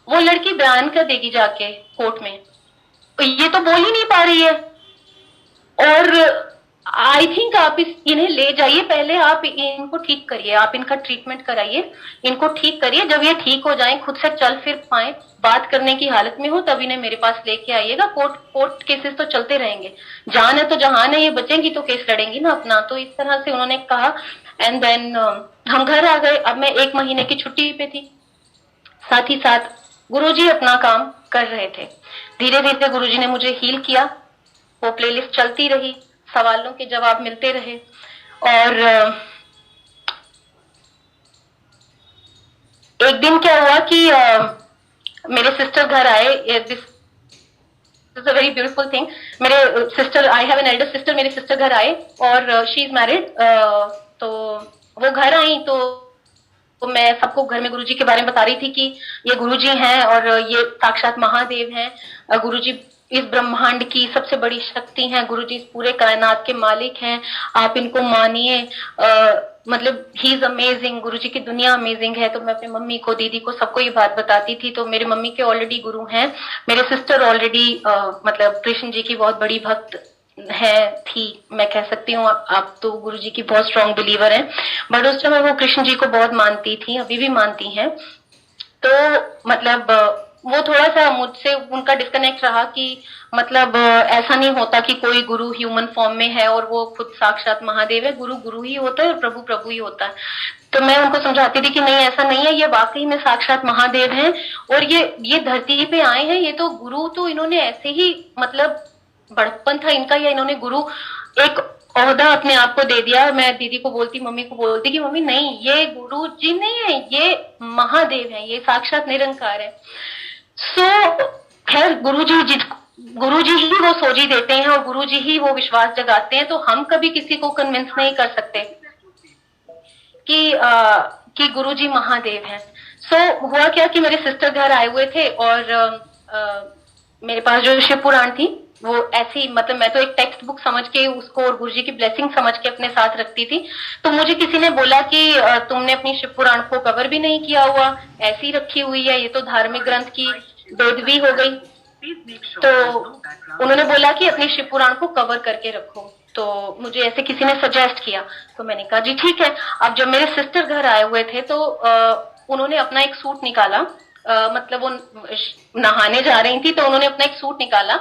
वो लड़की बयान कर देगी जाके कोर्ट में, तो ये तो बोल ही नहीं पा रही है। और आई थिंक आप इन्हें ले जाइए, पहले आप इनको ठीक करिए, आप इनका ट्रीटमेंट कराइए, इनको ठीक करिए। जब ये ठीक हो जाएं, खुद से चल फिर पाए, बात करने की हालत में हो, तब इन्हें मेरे पास लेके आइएगा। कोर्ट केसेस तो चलते रहेंगे, जान है तो जहान है, ये बचेंगी तो केस लड़ेंगी ना अपना। तो इस तरह से उन्होंने कहा। एंड देन हम घर आ गए। अब मैं 1 महीने की छुट्टी पे थी, साथ ही साथ गुरुजी अपना काम कर रहे थे। धीरे धीरे गुरुजी ने मुझे हील किया, वो प्लेलिस्ट चलती रही, सवालों के जवाब मिलते रहे। और एक दिन क्या हुआ कि मेरे सिस्टर घर आए। This is a very beautiful thing. मेरे sister, I have an elder sister, मेरे सिस्टर घर आए और शी इज मैरिड। तो वो घर आई तो मैं सबको घर में गुरुजी के बारे में बता रही थी कि ये गुरुजी हैं और ये साक्षात महादेव हैं। गुरुजी इस ब्रह्मांड की सबसे बड़ी शक्ति हैं, गुरुजी इस पूरे कायनात के मालिक हैं, आप इनको मानिए। मतलब ही इज अमेजिंग, गुरुजी की दुनिया अमेजिंग है। तो मैं अपनी मम्मी को, दीदी को, सबको ये बात बताती थी। तो मेरे मम्मी के ऑलरेडी गुरु हैं, मेरे सिस्टर ऑलरेडी मतलब कृष्ण जी की बहुत बड़ी भक्त है थी, मैं कह सकती हूँ। आप तो गुरुजी की बहुत स्ट्रॉन्ग बिलीवर हैं, बट उस समय वो कृष्ण जी को बहुत मानती थी, अभी भी मानती हैं। तो मतलब वो थोड़ा सा मुझसे उनका डिस्कनेक्ट रहा कि मतलब ऐसा नहीं होता कि कोई गुरु ह्यूमन फॉर्म में है और वो खुद साक्षात महादेव है। गुरु गुरु ही होता है और प्रभु प्रभु ही होता है। तो मैं उनको समझाती थी कि नहीं, ऐसा नहीं है, ये वाकई में साक्षात महादेव हैं और ये धरती पे आए हैं। ये तो गुरु तो इन्होंने ऐसे ही मतलब बड़प्पन था इनका, या इन्होंने गुरु एक ओहदा अपने आप को दे दिया। मैं दीदी को बोलती, मम्मी को बोलती कि मम्मी नहीं, ये गुरु जी नहीं है, ये महादेव है, ये साक्षात निरंकार है। सो खैर गुरु जी ही वो सोजी देते हैं और गुरु जी ही वो विश्वास जगाते हैं। तो हम कभी किसी को कन्विंस नहीं कर सकते कि गुरु जी महादेव हैं। सो हुआ क्या कि मेरे सिस्टर घर आए हुए थे और मेरे पास जो शिव पुराण थी वो ऐसी, मतलब मैं तो एक टेक्स्ट बुक समझ के उसको और गुरुजी की ब्लेसिंग समझ के अपने साथ रखती थी। तो मुझे किसी ने बोला कि तुमने अपनी शिव पुराण को कवर भी नहीं किया हुआ, ऐसी रखी हुई है, ये तो धार्मिक ग्रंथ की बेदबी हो गई। तो उन्होंने बोला कि अपनी शिव पुराण को कवर करके रखो। तो मुझे ऐसे किसी ने सजेस्ट किया, तो मैंने कहा जी ठीक है। अब जब मेरे सिस्टर घर आए हुए थे तो उन्होंने अपना एक सूट निकाला, मतलब वो नहाने जा रही थी तो उन्होंने अपना एक सूट निकाला।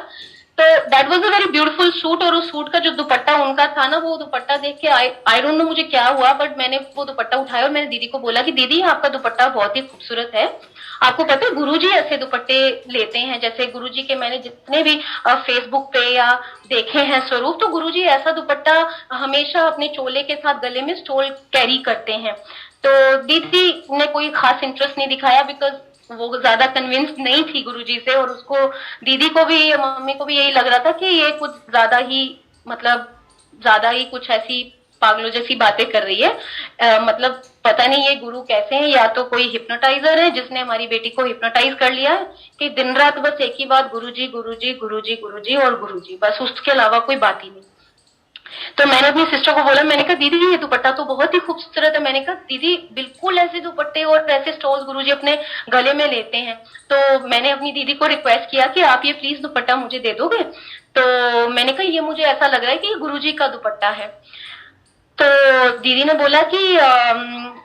तो that was a very beautiful suit, और उस सूट का जो दुपट्टा उनका था ना, वो दुपट्टा देख के आई डोंट नो मुझे क्या हुआ, बट मैंने वो दुपट्टा उठाया और मैंने दीदी को बोला कि दीदी आपका दुपट्टा बहुत ही खूबसूरत है। आपको पता है गुरुजी ऐसे दुपट्टे लेते हैं, जैसे गुरुजी के मैंने जितने भी फेसबुक पे या देखे हैं स्वरूप, तो गुरुजी ऐसा दुपट्टा हमेशा अपने चोले के साथ गले में स्टोल कैरी करते हैं। तो दीदी ने कोई खास इंटरेस्ट नहीं दिखाया, बिकॉज वो ज्यादा कन्विंस्ड नहीं थी गुरुजी से, और उसको, दीदी को भी, मम्मी को भी यही लग रहा था कि ये कुछ ज्यादा ही, मतलब ज्यादा ही कुछ ऐसी पागलों जैसी बातें कर रही है। मतलब पता नहीं ये गुरु कैसे हैं, या तो कोई हिप्नोटाइजर है जिसने हमारी बेटी को हिप्नोटाइज कर लिया है कि दिन रात बस एक ही बात, गुरुजी गुरुजी गुरुजी गुरुजी और गुरुजी, बस उसके अलावा कोई बात ही नहीं। तो मैंने अपनी सिस्टर को बोला, मैंने कहा दीदी ये दुपट्टा तो बहुत ही खूबसूरत है। मैंने कहा दीदी बिल्कुल ऐसे दुपट्टे और ऐसे स्टोल्स गुरुजी अपने गले में लेते हैं। तो मैंने अपनी दीदी को रिक्वेस्ट किया कि आप ये प्लीज दुपट्टा मुझे दे दोगे। तो मैंने कहा ये मुझे ऐसा लग रहा है कि ये गुरुजी का दुपट्टा है। तो दीदी ने बोला कि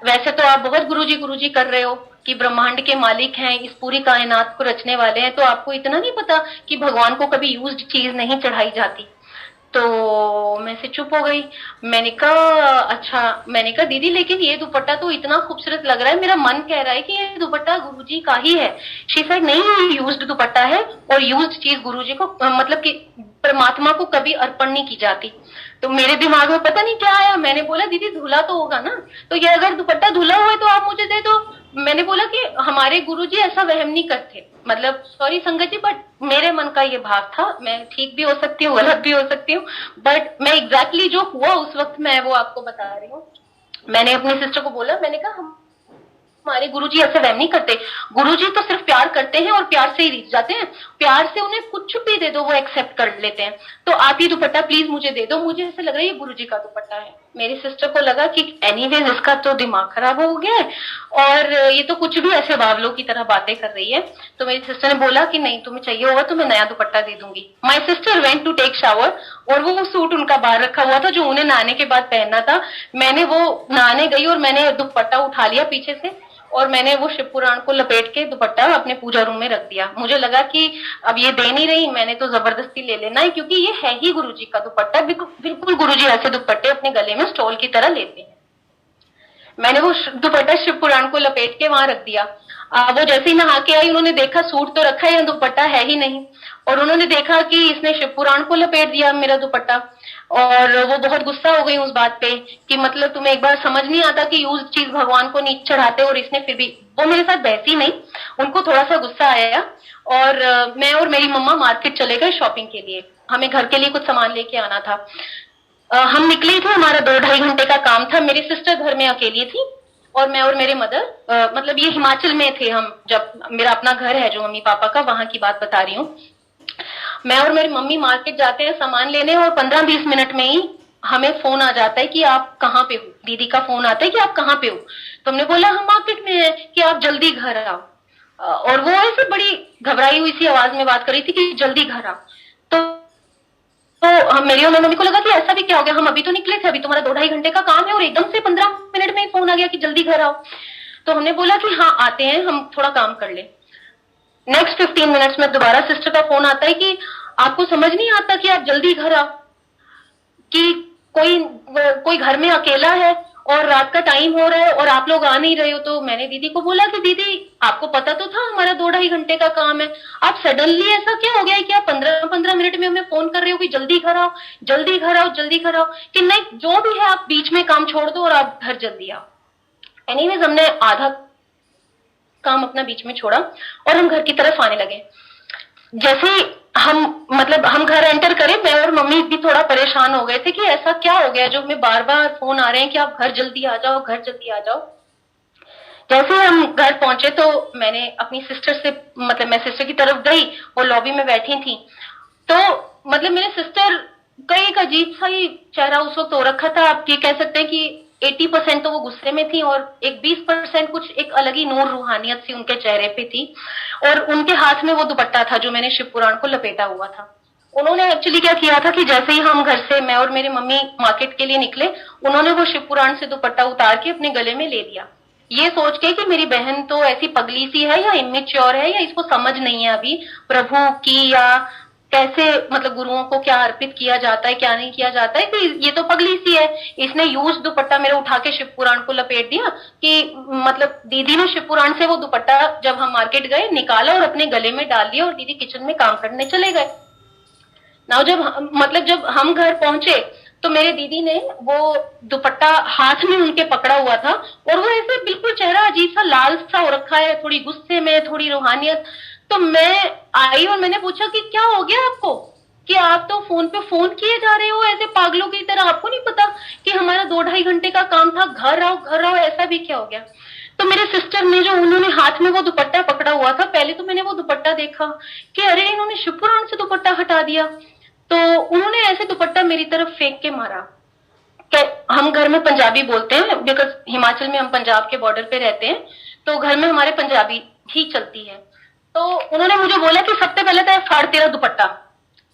वैसे तो आप बहुत गुरुजी कर रहे हो कि ब्रह्मांड के मालिक हैं, इस पूरी कायनात को रचने वाले हैं, तो आपको इतना नहीं पता कि भगवान को कभी यूज्ड चीज नहीं चढ़ाई जाती। तो मैं से चुप हो गई। मैंने कहा अच्छा, मैंने कहा दीदी लेकिन ये दुपट्टा तो इतना खूबसूरत लग रहा है, मेरा मन कह रहा है कि ये दुपट्टा गुरुजी का ही है। शी सेड नहीं, ये यूज्ड दुपट्टा है और यूज्ड चीज गुरुजी को मतलब कि परमात्मा को कभी अर्पण नहीं की जाती। तो मेरे दिमाग में पता नहीं क्या आया, मैंने बोला दीदी धुला तो होगा ना, तो ये अगर दुपट्टा धुला हुआ है तो आप मुझे दे दो। मैंने बोला कि हमारे गुरुजी ऐसा वहम नहीं करते, मतलब सॉरी संगत जी, बट मेरे मन का ये भाव था। मैं ठीक भी हो सकती हूँ, गलत भी हो सकती हूँ, बट मैं एग्जैक्टली जो हुआ उस वक्त मैं वो आपको बता रही हूँ। मैंने अपनी सिस्टर को बोला, मैंने कहा हम हमारे गुरुजी ऐसे वहम नहीं करते, गुरुजी तो सिर्फ प्यार करते हैं और प्यार से ही रिझ जाते हैं, प्यार से उन्हें कुछ भी दे दो वो एक्सेप्ट कर लेते हैं। तो आप ये दुपट्टा प्लीज मुझे दे दो, मुझे ऐसा लग रहा है ये गुरुजी का दुपट्टा है। मेरी सिस्टर को लगा कि एनीवेज इसका तो दिमाग खराब हो गया है और ये तो कुछ भी ऐसे बावलों की तरह बातें कर रही है। तो मेरी सिस्टर ने बोला कि नहीं तुम्हें चाहिए होगा तो मैं नया दुपट्टा दे दूंगी। My sister went to take shower और वो सूट उनका बाहर रखा हुआ था जो उन्हें नहाने के बाद पहनना था। मैंने वो नहाने गई और मैंने दुपट्टा उठा लिया पीछे से और मैंने वो शिव पुराण को लपेट के दुपट्टा अपने पूजा रूम में रख दिया। मुझे लगा कि अब ये दे नहीं रही, मैंने तो जबरदस्ती ले लेना है क्योंकि ये है ही गुरुजी का दुपट्टा। बिल्कुल गुरुजी ऐसे दुपट्टे अपने गले में स्टॉल की तरह लेते हैं। मैंने वो दुपट्टा शिव पुराण को लपेट के वहां रख दिया। वो जैसे ही नहा के आई उन्होंने देखा सूट तो रखा है, दुपट्टा है ही नहीं, और उन्होंने देखा कि इसने शिव पुराण को लपेट दिया मेरा दुपट्टा, और वो बहुत गुस्सा हो गई उस बात पे कि मतलब तुम्हें एक बार समझ नहीं आता कि यूज चीज भगवान को नहीं चढ़ाते, और इसने फिर भी, वो मेरे साथ बहसी नहीं, उनको थोड़ा सा गुस्सा आया। और मैं और मेरी मम्मा मार्केट चले गए शॉपिंग के लिए, हमें घर के लिए कुछ सामान लेके आना था। हम निकले थे, हमारा 2-2.5 घंटे का काम था। मेरी सिस्टर घर में अकेली थी और मैं और मेरे मदर, मतलब ये हिमाचल में थे हम, जब मेरा अपना घर है जो मम्मी पापा का, वहां की बात बता रही हूँ। मैं और मेरी मम्मी मार्केट जाते हैं सामान लेने और 15-20 मिनट में ही हमें फोन आ जाता है कि आप कहाँ पे हो। दीदी का फोन आता है कि आप कहाँ पे हो, तो हमने बोला हम मार्केट में हैं कि आप जल्दी घर आओ। और वो ऐसे बड़ी घबराई हुई सी आवाज में बात कर रही थी कि जल्दी घर आओ। तो हम, मेरी और मम्मी को लगा कि ऐसा भी क्या हो गया, हम अभी तो निकले थे, अभी तुम्हारा 2-2.5 घंटे का काम है और एकदम से 15 मिनट में फोन आ गया कि जल्दी घर आओ। तो हमने बोला कि हाँ आते हैं, हम थोड़ा काम कर ले। नेक्स्ट 15 मिनट्स में दोबारा सिस्टर का फोन आता है कि आपको समझ नहीं आता कि आप जल्दी घर आओ, कि कोई घर में अकेला है और रात का टाइम हो रहा है और आप लोग आ नहीं रहे हो। तो मैंने दीदी को बोला कि दीदी आपको पता तो था हमारा 2-2.5 घंटे का काम है, आप सडनली ऐसा क्या हो गया है कि आप 15-15 मिनट में हमें फोन कर रहे हो कि जल्दी घर आओ, जल्दी घर आओ, जल्दी घर आओ, कि नहीं जो भी है आप बीच में काम छोड़ दो और आप घर जल्दी आओ। एनीवेज हमने आधा काम अपना बीच में छोड़ा और हम घर की तरफ आने लगे। जैसे हम घर एंटर करें, मैं और मम्मी भी थोड़ा परेशान हो गए थे कि ऐसा क्या हो गया जो हमें बार बार फोन आ रहे हैं कि आप घर जल्दी आ जाओ, घर जल्दी आ जाओ। जैसे हम घर पहुंचे तो मैंने अपनी सिस्टर से, मतलब मैं सिस्टर की तरफ गई, वो लॉबी में बैठी थी। तो मतलब मेरे सिस्टर का एक अजीब सा ही चेहरा उस वक्त हो रखा था। आप ये कह सकते हैं कि 80% तो वो गुस्से में थी और एक 20% कुछ एक अलग ही नूर रूहानियत सी उनके चेहरे पे थी। और उनके हाथ में वो दुपट्टा था जो मैंने शिव पुराण को लपेटा हुआ था। उन्होंने एक्चुअली क्या किया था कि जैसे ही हम घर से, मैं और मेरी मम्मी मार्केट के लिए निकले, उन्होंने वो शिव पुराण से दुपट्टा उतार के अपने गले में ले लिया, ये सोच के कि मेरी बहन तो ऐसी पगली सी है या इमेच्योर है या इसको समझ नहीं है अभी प्रभु की, या कैसे मतलब गुरुओं को क्या अर्पित किया जाता है क्या नहीं किया जाता है, कि ये तो पगली सी है, इसने यूज दुपट्टा मेरे उठा के शिव पुराण को लपेट दिया। कि मतलब दीदी ने शिव पुराण से वो दुपट्टा जब हम मार्केट गए निकाला और अपने गले में डाल दिया और दीदी किचन में काम करने चले गए। नाउ जब हम घर पहुंचे तो मेरे दीदी ने वो दुपट्टा हाथ में उनके पकड़ा हुआ था और वो ऐसे बिल्कुल चेहरा अजीब सा लाल सा हो रखा है, थोड़ी गुस्से में, थोड़ी रूहानियत। तो मैं आई और मैंने पूछा कि क्या हो गया आपको, कि आप तो फोन पे फोन किए जा रहे हो ऐसे पागलों की तरह, आपको नहीं पता कि हमारा 2-2.5 घंटे का काम था, घर आओ, ऐसा भी क्या हो गया। तो मेरे सिस्टर ने, जो उन्होंने हाथ में वो दुपट्टा पकड़ा हुआ था, पहले तो मैंने वो दुपट्टा देखा कि अरे इन्होंने शिव पुराण से दुपट्टा हटा दिया। तो उन्होंने ऐसे दुपट्टा मेरी तरफ फेंक के मारा। हम घर में पंजाबी बोलते हैं, बिकॉज हिमाचल में हम पंजाब के बॉर्डर पे रहते हैं, तो घर में हमारे पंजाबी ही चलती है। तो उन्होंने मुझे बोला कि सबसे पहले तो फाड़ तेरा दुपट्टा,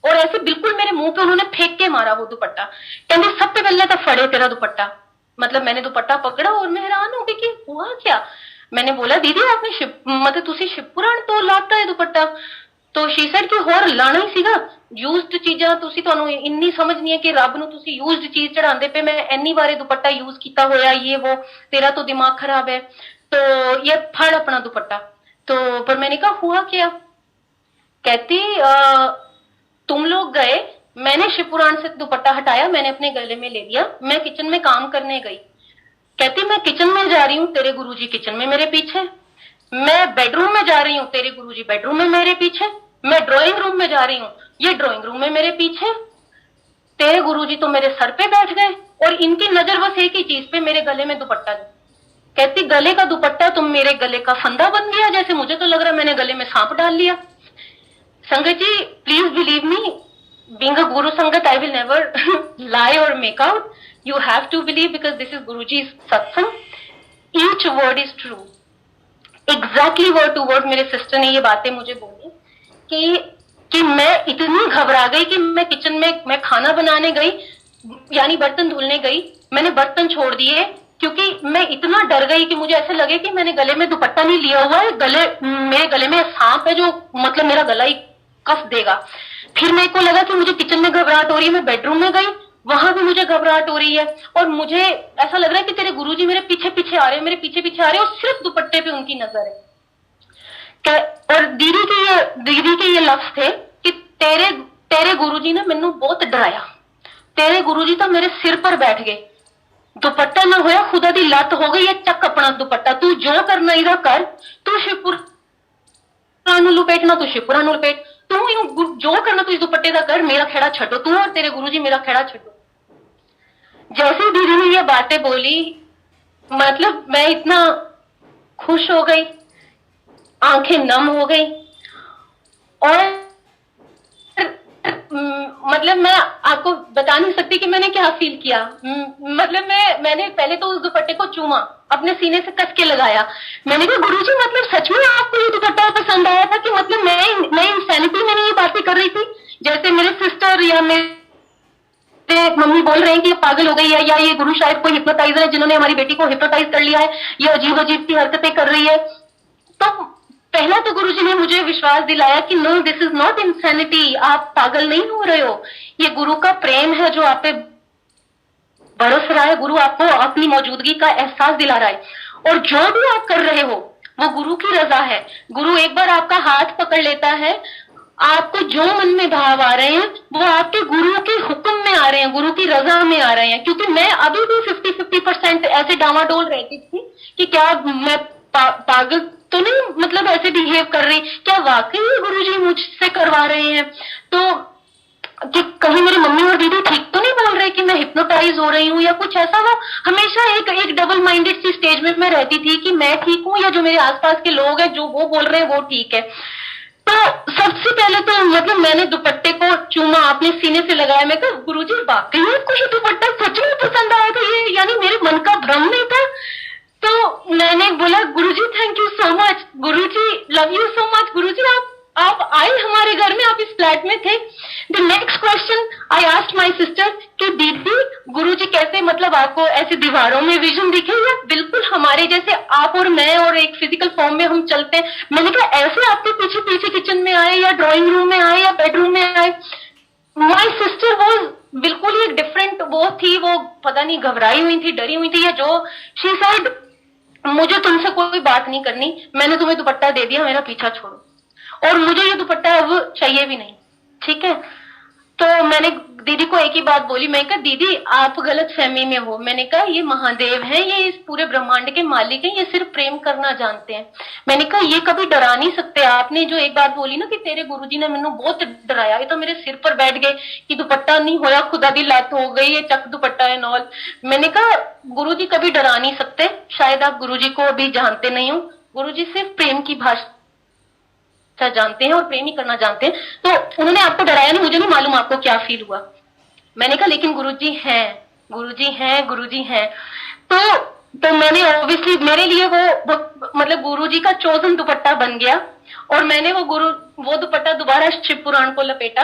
और ऐसे बिल्कुल मेरे मुंह पे उन्होंने फेंक के मारा वो दुपट्टा, कहते सबसे पहले तो फड़े तेरा दुपट्टा। मतलब मैंने दुपट्टा पकड़ा और मैं हैरान हो गई कि हुआ क्या। मैंने बोला दीदी आपने मतलब तुसी शिव पुराण तो लाता है दुपट्टा। तो शी ਸੈਡ ਕਿ ਹੋਰ ਲਾਣਾ ਹੀ ਸੀਗਾ ਯੂਜ਼ਡ ਚੀਜ਼ਾਂ ਤੁਸੀਂ ਤੁਹਾਨੂੰ ਇੰਨੀ ਸਮਝ ਨਹੀਂ ਹੈ ਕਿ ਰੱਬ ਨੂੰ ਤੁਸੀਂ ਯੂਜ਼ਡ ਚੀਜ਼ ਚੜਾਉਂਦੇ ਪਏ ਮੈਂ ਇੰਨੀ ਵਾਰੇ ਦੁਪੱਟਾ ਯੂਜ਼ ਕੀਤਾ ਹੋਇਆ ये वो तेरा तो दिमाग खराब है तो ये फड़ अपना दुपट्टा तो पर मैंने कहा हुआ क्या कहती तुम लोग गए मैंने शिव पुराण से दुपट्टा हटाया मैंने अपने गले में ले लिया मैं किचन में काम करने गई कहती मैं किचन में जा रही हूँ तेरे गुरुजी किचन में मेरे पीछे मैं बेडरूम में जा रही हूँ तेरे गुरुजी बेडरूम में मेरे पीछे मैं ड्राइंग रूम में जा रही हूँ ये ड्राइंग रूम में मेरे पीछे तेरे गुरुजी तो मेरे सर पे बैठ गए और इनकी नजर बस एक ही चीज पे मेरे गले में दुपट्टा कहती गले का दुपट्टा तुम मेरे गले का फंदा बन गया जैसे मुझे तो लग रहा है मैंने गले में सांप डाल लिया संगत जी please believe me being a guru sangat I will never lie or make out you have to believe because this is guruji's satsang each word is true exactly word to word मेरे सिस्टर ने ये बातें मुझे बोली कि मैं इतनी घबरा गई कि मैं किचन में मैं खाना बनाने गई यानी बर्तन धुलने गई मैंने बर्तन छोड़ दिए क्योंकि मैं इतना डर गई कि मुझे ऐसे लगे कि मैंने गले में दुपट्टा नहीं लिया हुआ है मेरे गले में सांप है जो मतलब मेरा गला ही कस देगा फिर मेरे को लगा कि मुझे किचन में घबराहट हो रही है मैं बेडरूम में गई वहां भी मुझे घबराहट हो रही है और मुझे ऐसा लग रहा है कि तेरे गुरुजी मेरे पीछे पीछे आ रहे हैं मेरे पीछे पीछे आ रहे हैं और सिर्फ दुपट्टे पे उनकी नजर है और दीदी के ये लफ्ज थे कि तेरे गुरुजी ने मैनू बहुत डराया तेरे गुरुजी तो मेरे सिर पर बैठ गए दुपट्टा ना होया खुदा दी लत हो गई है चक अपना दुपट्टा तू जो करना इधर कर तू शिवपुरा लपेटना तू शिवपुरा लपेट तू जो करना तू इस दुपट्टे का कर मेरा खेड़ा छड्डो तू और तेरे गुरुजी मेरा खेड़ा छड्डो जैसे दीदी ने ये बातें बोली मतलब मैं इतना खुश हो गई आंखें नम हो गई और मतलब मैं आपको बता नहीं सकती कि मैंने क्या फील किया मतलब मैंने पहले तो उस दुपट्टे को चूमा अपने सीने से कस के लगाया मैंने कहा गुरुजी मतलब सच में आपको ये दुपट्टा पसंद आया था कि मतलब मैं इंसैनिटी में नहीं ये बातें कर रही थी जैसे मेरे सिस्टर या मेरे मम्मी बोल रहे हैं कि ये पागल हो गई है या ये गुरु शायद कोई हिप्नोटाइजर है जिन्होंने हमारी बेटी को हिप्नोटाइज कर लिया है ये अजीब अजीब सी हरकतें कर रही है तो पहला तो गुरुजी ने मुझे विश्वास दिलाया कि no this is not insanity आप पागल नहीं हो रहे हो ये गुरु का प्रेम है जो आप पे बरस रहा है गुरु आपको अपनी मौजूदगी का एहसास दिला रहा है और जो भी आप कर रहे हो वो गुरु की रजा है गुरु एक बार आपका हाथ पकड़ लेता है आपको जो मन में भाव आ रहे हैं वो आपके गुरु के हुक्म में आ रहे हैं गुरु की रजा में आ रहे हैं क्योंकि मैं अभी भी 50% ऐसे डावाडोल रहती थी कि क्या मैं पागल तो नहीं मतलब ऐसे बिहेव कर रही क्या वाकई गुरुजी मुझसे करवा रहे हैं तो कि कहीं मेरी मम्मी और दीदी ठीक तो नहीं बोल रहे कि मैं हिप्नोटाइज हो रही हूँ या कुछ ऐसा वो हमेशा एक डबल माइंडेड सी स्टेज में मैं रहती थी कि मैं ठीक हूँ या जो मेरे आसपास के लोग हैं जो वो बोल रहे हैं वो ठीक है तो सबसे पहले तो मतलब मैंने दुपट्टे को चूमा अपने सीने से लगाया मैं कहा गुरुजी वाकई आपको ये दुपट्टा सच में पसंद आया था ये यानी मेरे मन का भ्रम नहीं था तो मैंने बोला Guruji thank you so much Guruji love you so much Guruji आप आए हमारे घर में आप इस फ्लैट में थे the next question I asked my sister कि दीदी गुरुजी कैसे मतलब आपको ऐसे दीवारों में विजन दिखे या बिल्कुल हमारे जैसे आप और मैं और एक फिजिकल फॉर्म में हम चलते हैं मैंने कहा ऐसे आपके पीछे पीछे किचन में आए या ड्राइंग रूम में आए या बेडरूम में आए माय सिस्टर वो बिल्कुल ही डिफरेंट वो थी वो पता नहीं घबराई हुई थी डरी हुई थी या जो शी सेड मुझे तुमसे कोई बात नहीं करनी मैंने तुम्हें दुपट्टा दे दिया मेरा पीछा छोड़ो और मुझे ये दुपट्टा अब चाहिए भी नहीं ठीक है तो मैंने दीदी को एक ही बात बोली मैं कहा दीदी आप गलत फहमी में हो मैंने कहा ये महादेव हैं ये इस पूरे ब्रह्मांड के मालिक हैं ये सिर्फ प्रेम करना जानते हैं मैंने कहा ये कभी डरा नहीं सकते आपने जो एक बात बोली ना कि तेरे गुरुजी ने मैंने बहुत डराया ये तो मेरे सिर पर बैठ गए कि दुपट्टा नहीं होया खुदा दी लात हो गई ये चक दुपट्टा है नॉल मैंने कहा गुरुजी कभी डरा नहीं सकते शायद आप गुरुजी को अभी जानते नहीं हो गुरुजी सिर्फ प्रेम की भाषा जानते हैं और प्रेम ही करना जानते हैं तो उन्होंने आपको डराया नहीं मुझे नहीं मालूम आपको क्या फील हुआ मैंने कहा लेकिन गुरुजी हैं गुरुजी हैं गुरुजी हैं तो मैंने ऑब्वियसली मेरे लिए वो मतलब गुरुजी का चोजन दुपट्टा बन गया और मैंने वो दुपट्टा दोबारा शिव पुराण को लपेटा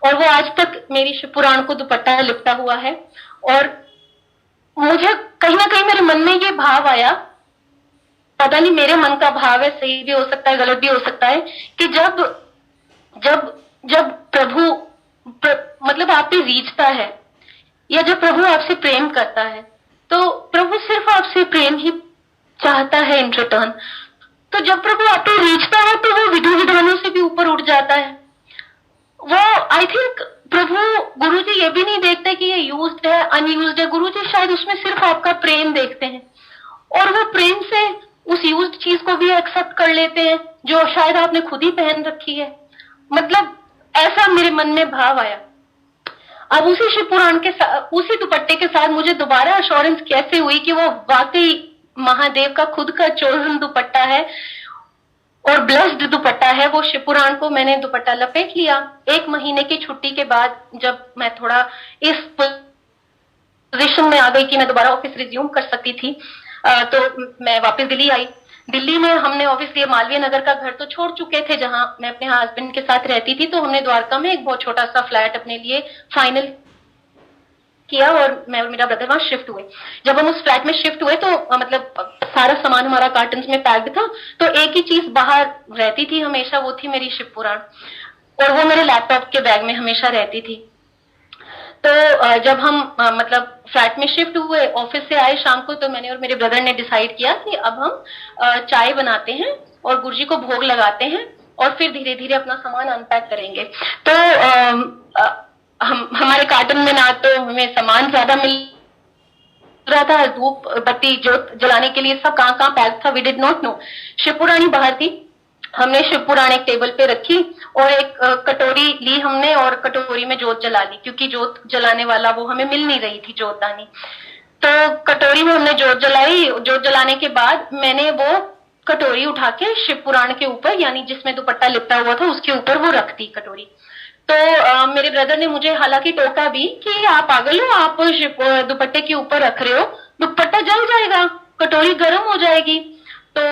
और वो आज तक मेरी शिव पुराण को दुपट्टा लिपटा हुआ है और मुझे कहीं ना कहीं मेरे मन में ये भाव आया पता नहीं मेरे मन का भाव है सही भी हो सकता है गलत भी हो सकता है कि जब जब जब मतलब आप पे रीझता है, या जब प्रभु आपसे प्रेम करता है, तो प्रभु सिर्फ आपसे प्रेम ही चाहता है इन रिटर्न। तो जब प्रभु आप पे रीझता है तो वो विधि विधानों से भी ऊपर उठ जाता है। वो आई थिंक प्रभु, गुरु जी ये भी नहीं देखते कि ये यूज्ड है अनयूज्ड है। गुरु जी शायद उसमें सिर्फ आपका प्रेम देखते हैं, और वो प्रेम से उस यूज्ड चीज को भी एक्सेप्ट कर लेते हैं जो शायद आपने खुद ही पहन रखी है। मतलब ऐसा मेरे मन में भाव आया। अब उसी शिव पुराण के साथ, उसी दुपट्टे के साथ मुझे दोबारा अश्योरेंस कैसे हुई कि वो वाकई महादेव का खुद का चोजन दुपट्टा है और ब्लेस्ड दुपट्टा है। वो शिव पुराण को मैंने दुपट्टा लपेट लिया। 1 महीने की छुट्टी के बाद जब मैं थोड़ा इस पोजीशन में आ गई कि मैं दोबारा ऑफिस रिज्यूम कर सकती थी, तो मैं वापस दिल्ली आई। दिल्ली में हमने ऑब्वियसली मालवीय नगर का घर तो छोड़ चुके थे जहां मैं अपने हस्बैंड के साथ रहती थी, तो हमने द्वारका में एक बहुत छोटा सा फ्लैट अपने लिए फाइनल किया और मैं और मेरा ब्रदर वहां शिफ्ट हुए। जब हम उस फ्लैट में शिफ्ट हुए तो मतलब सारा सामान हमारा कार्टन्स में पैक्ड था, तो एक ही चीज बाहर रहती थी हमेशा, वो थी मेरी शिव पुराण, और वो मेरे लैपटॉप के बैग में हमेशा रहती थी। तो जब हम मतलब फ्लैट में शिफ्ट हुए, ऑफिस से आए शाम को, तो मैंने और मेरे ब्रदर ने डिसाइड किया कि अब हम चाय बनाते हैं और गुरुजी को भोग लगाते हैं और फिर धीरे धीरे अपना सामान अनपैक करेंगे। तो हम हमारे कार्टन में ना तो हमें सामान ज्यादा मिल रहा था, धूप बत्ती जोत जलाने के लिए सब कहाँ कहाँ पैक था, वी डिड नॉट नो। शिवपुराणी बाहर थी, हमने शिवपुराण एक टेबल पे रखी और एक कटोरी ली हमने और कटोरी में जोत जला ली, क्योंकि जोत जलाने वाला वो हमें मिल नहीं रही थी जोतदानी। तो कटोरी में हमने जोत जलाई। जोत जलाने के बाद मैंने वो कटोरी उठा के शिवपुराण के ऊपर, यानी जिसमें दुपट्टा लिपटा हुआ था उसके ऊपर वो रख दी कटोरी। तो मेरे ब्रदर ने मुझे हालांकि टोका भी कि आप पागल हो, आप दुपट्टे के ऊपर रख रहे हो, दुपट्टा जल जाएगा, कटोरी गर्म हो जाएगी। तो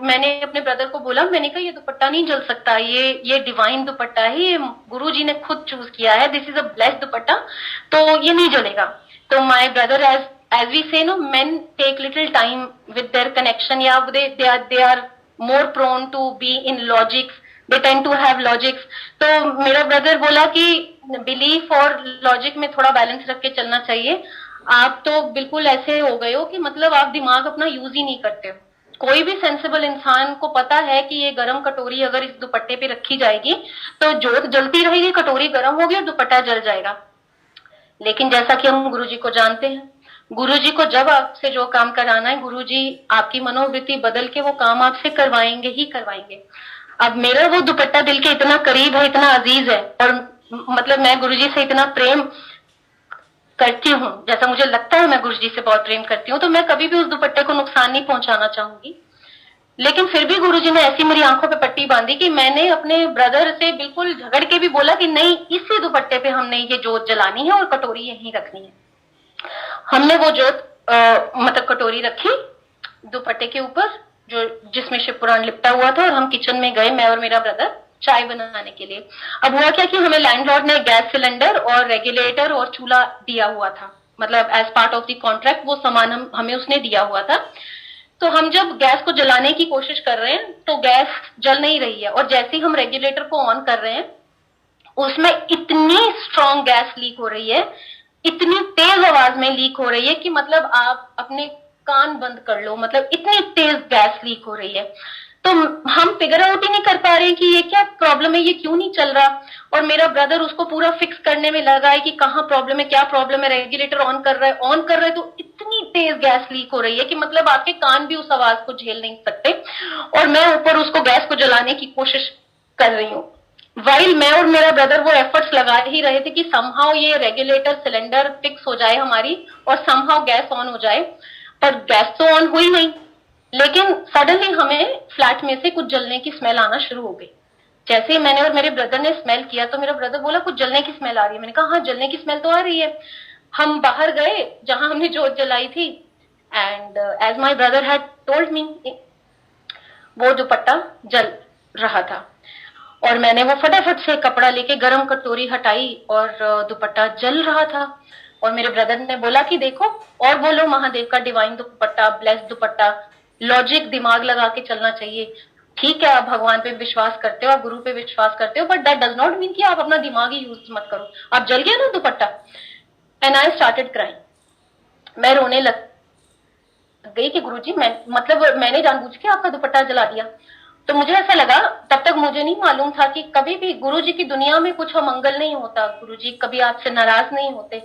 मैंने अपने ब्रदर को बोला, मैंने कहा ये दुपट्टा नहीं जल सकता, ये डिवाइन दुपट्टा है, ये गुरु जी ने खुद चूज किया है, this is a blessed dupatta, तो ये नहीं जलेगा। तो my brother, as we say no, men take little time with their connection, या they are more prone to be in logics, they tend to have logics. तो मेरा ब्रदर बोला कि बिलीफ और लॉजिक में थोड़ा बैलेंस रख के चलना चाहिए। आप तो बिल्कुल ऐसे हो गए हो कि मतलब आप दिमाग अपना यूज ही नहीं करते हो। कोई भी सेंसिबल इंसान को पता है कि ये गरम कटोरी अगर इस दुपट्टे पे रखी जाएगी तो जोत जलती रहेगी, कटोरी गरम होगी और दुपट्टा जल जाएगा। लेकिन जैसा कि हम गुरुजी को जानते हैं, गुरुजी को जब आपसे जो काम कराना है, गुरुजी आपकी मनोवृत्ति बदल के वो काम आपसे करवाएंगे ही करवाएंगे। अब मेरा वो दुपट्टा दिल के इतना करीब है, इतना अजीज है, और मतलब मैं गुरुजी से इतना प्रेम करती हूँ, जैसा मुझे लगता है मैं गुरुजी से बहुत प्रेम करती हूँ, तो मैं कभी भी उस दुपट्टे को नुकसान नहीं पहुंचाना चाहूंगी। लेकिन फिर भी गुरुजी ने ऐसी मेरी आंखों पे पट्टी बांधी कि मैंने अपने ब्रदर से बिल्कुल झगड़ के भी बोला कि नहीं, इसी दुपट्टे पे हमने ये जोत जलानी है और कटोरी यहीं रखनी है। हमने वो जोत मतलब कटोरी रखी दुपट्टे के ऊपर, जो जिसमें शिव पुराण लिपटा हुआ था, और हम किचन में गए, मैं और मेरा ब्रदर, चाय बनाने के लिए। अब हुआ क्या कि हमें लैंडलॉर्ड ने गैस सिलेंडर और रेगुलेटर और चूल्हा दिया हुआ था, मतलब as part of the contract वो सामान हमें उसने दिया हुआ था। तो हम जब गैस को जलाने की कोशिश कर रहे हैं तो गैस जल नहीं रही है, और जैसे ही हम रेगुलेटर को ऑन कर रहे हैं उसमें इतनी स्ट्रॉन्ग गैस लीक हो रही है, इतनी तेज आवाज में लीक हो रही है कि मतलब आप अपने कान बंद कर लो, मतलब इतनी तेज गैस लीक हो रही है। तो हम फिगर आउट ही नहीं कर पा रहे हैं कि ये क्या प्रॉब्लम है, ये क्यों नहीं चल रहा। और मेरा ब्रदर उसको पूरा फिक्स करने में लगा है कि कहाँ प्रॉब्लम है, क्या प्रॉब्लम है। रेगुलेटर ऑन कर रहा है तो इतनी तेज गैस लीक हो रही है कि मतलब आपके कान भी उस आवाज को झेल नहीं सकते, और मैं ऊपर उसको गैस को जलाने की कोशिश कर रही हूँ। वाइल मैं और मेरा ब्रदर वो एफर्ट्स लगा ही रहे थे कि समहाउ ये रेगुलेटर सिलेंडर फिक्स हो जाए हमारी, और समहाउ गैस ऑन हो जाए, पर गैस तो ऑन हुई नहीं। लेकिन सडनली हमें फ्लैट में से कुछ जलने की स्मेल आना शुरू हो गई। जैसे ही मैंने और मेरे ब्रदर ने स्मेल किया तो मेरा ब्रदर बोला कुछ जलने की स्मेल आ रही है। मैंने कहा हाँ, जलने की स्मेल तो आ रही है। हम बाहर गए जहां हमने जोत जलाई थी, and as my brother had told me, वो दुपट्टा जल रहा था, और मैंने वो फटाफट से कपड़ा लेके गरम कटोरी हटाई और दुपट्टा जल रहा था। और मेरे ब्रदर ने बोला कि देखो और बोलो महादेव का डिवाइन दुपट्टा, ब्लेस्ड दुपट्टा, लॉजिक दिमाग लगा के चलना चाहिए। ठीक है, आप भगवान पे विश्वास करते हो, आप गुरु पे विश्वास करते हो, but that does not mean कि आप अपना दिमाग ही यूज मत करो। आप जल गया ना दुपट्टा, एंड आई स्टार्टेड क्राइंग। मैं रोने लग गई कि गुरुजी मैं मतलब मैंने जानबूझ के आपका दुपट्टा जला दिया। तो मुझे ऐसा लगा, तब तक मुझे नहीं मालूम था कि कभी भी गुरुजी की दुनिया में कुछ अमंगल नहीं होता, गुरुजी कभी आपसे नाराज नहीं होते।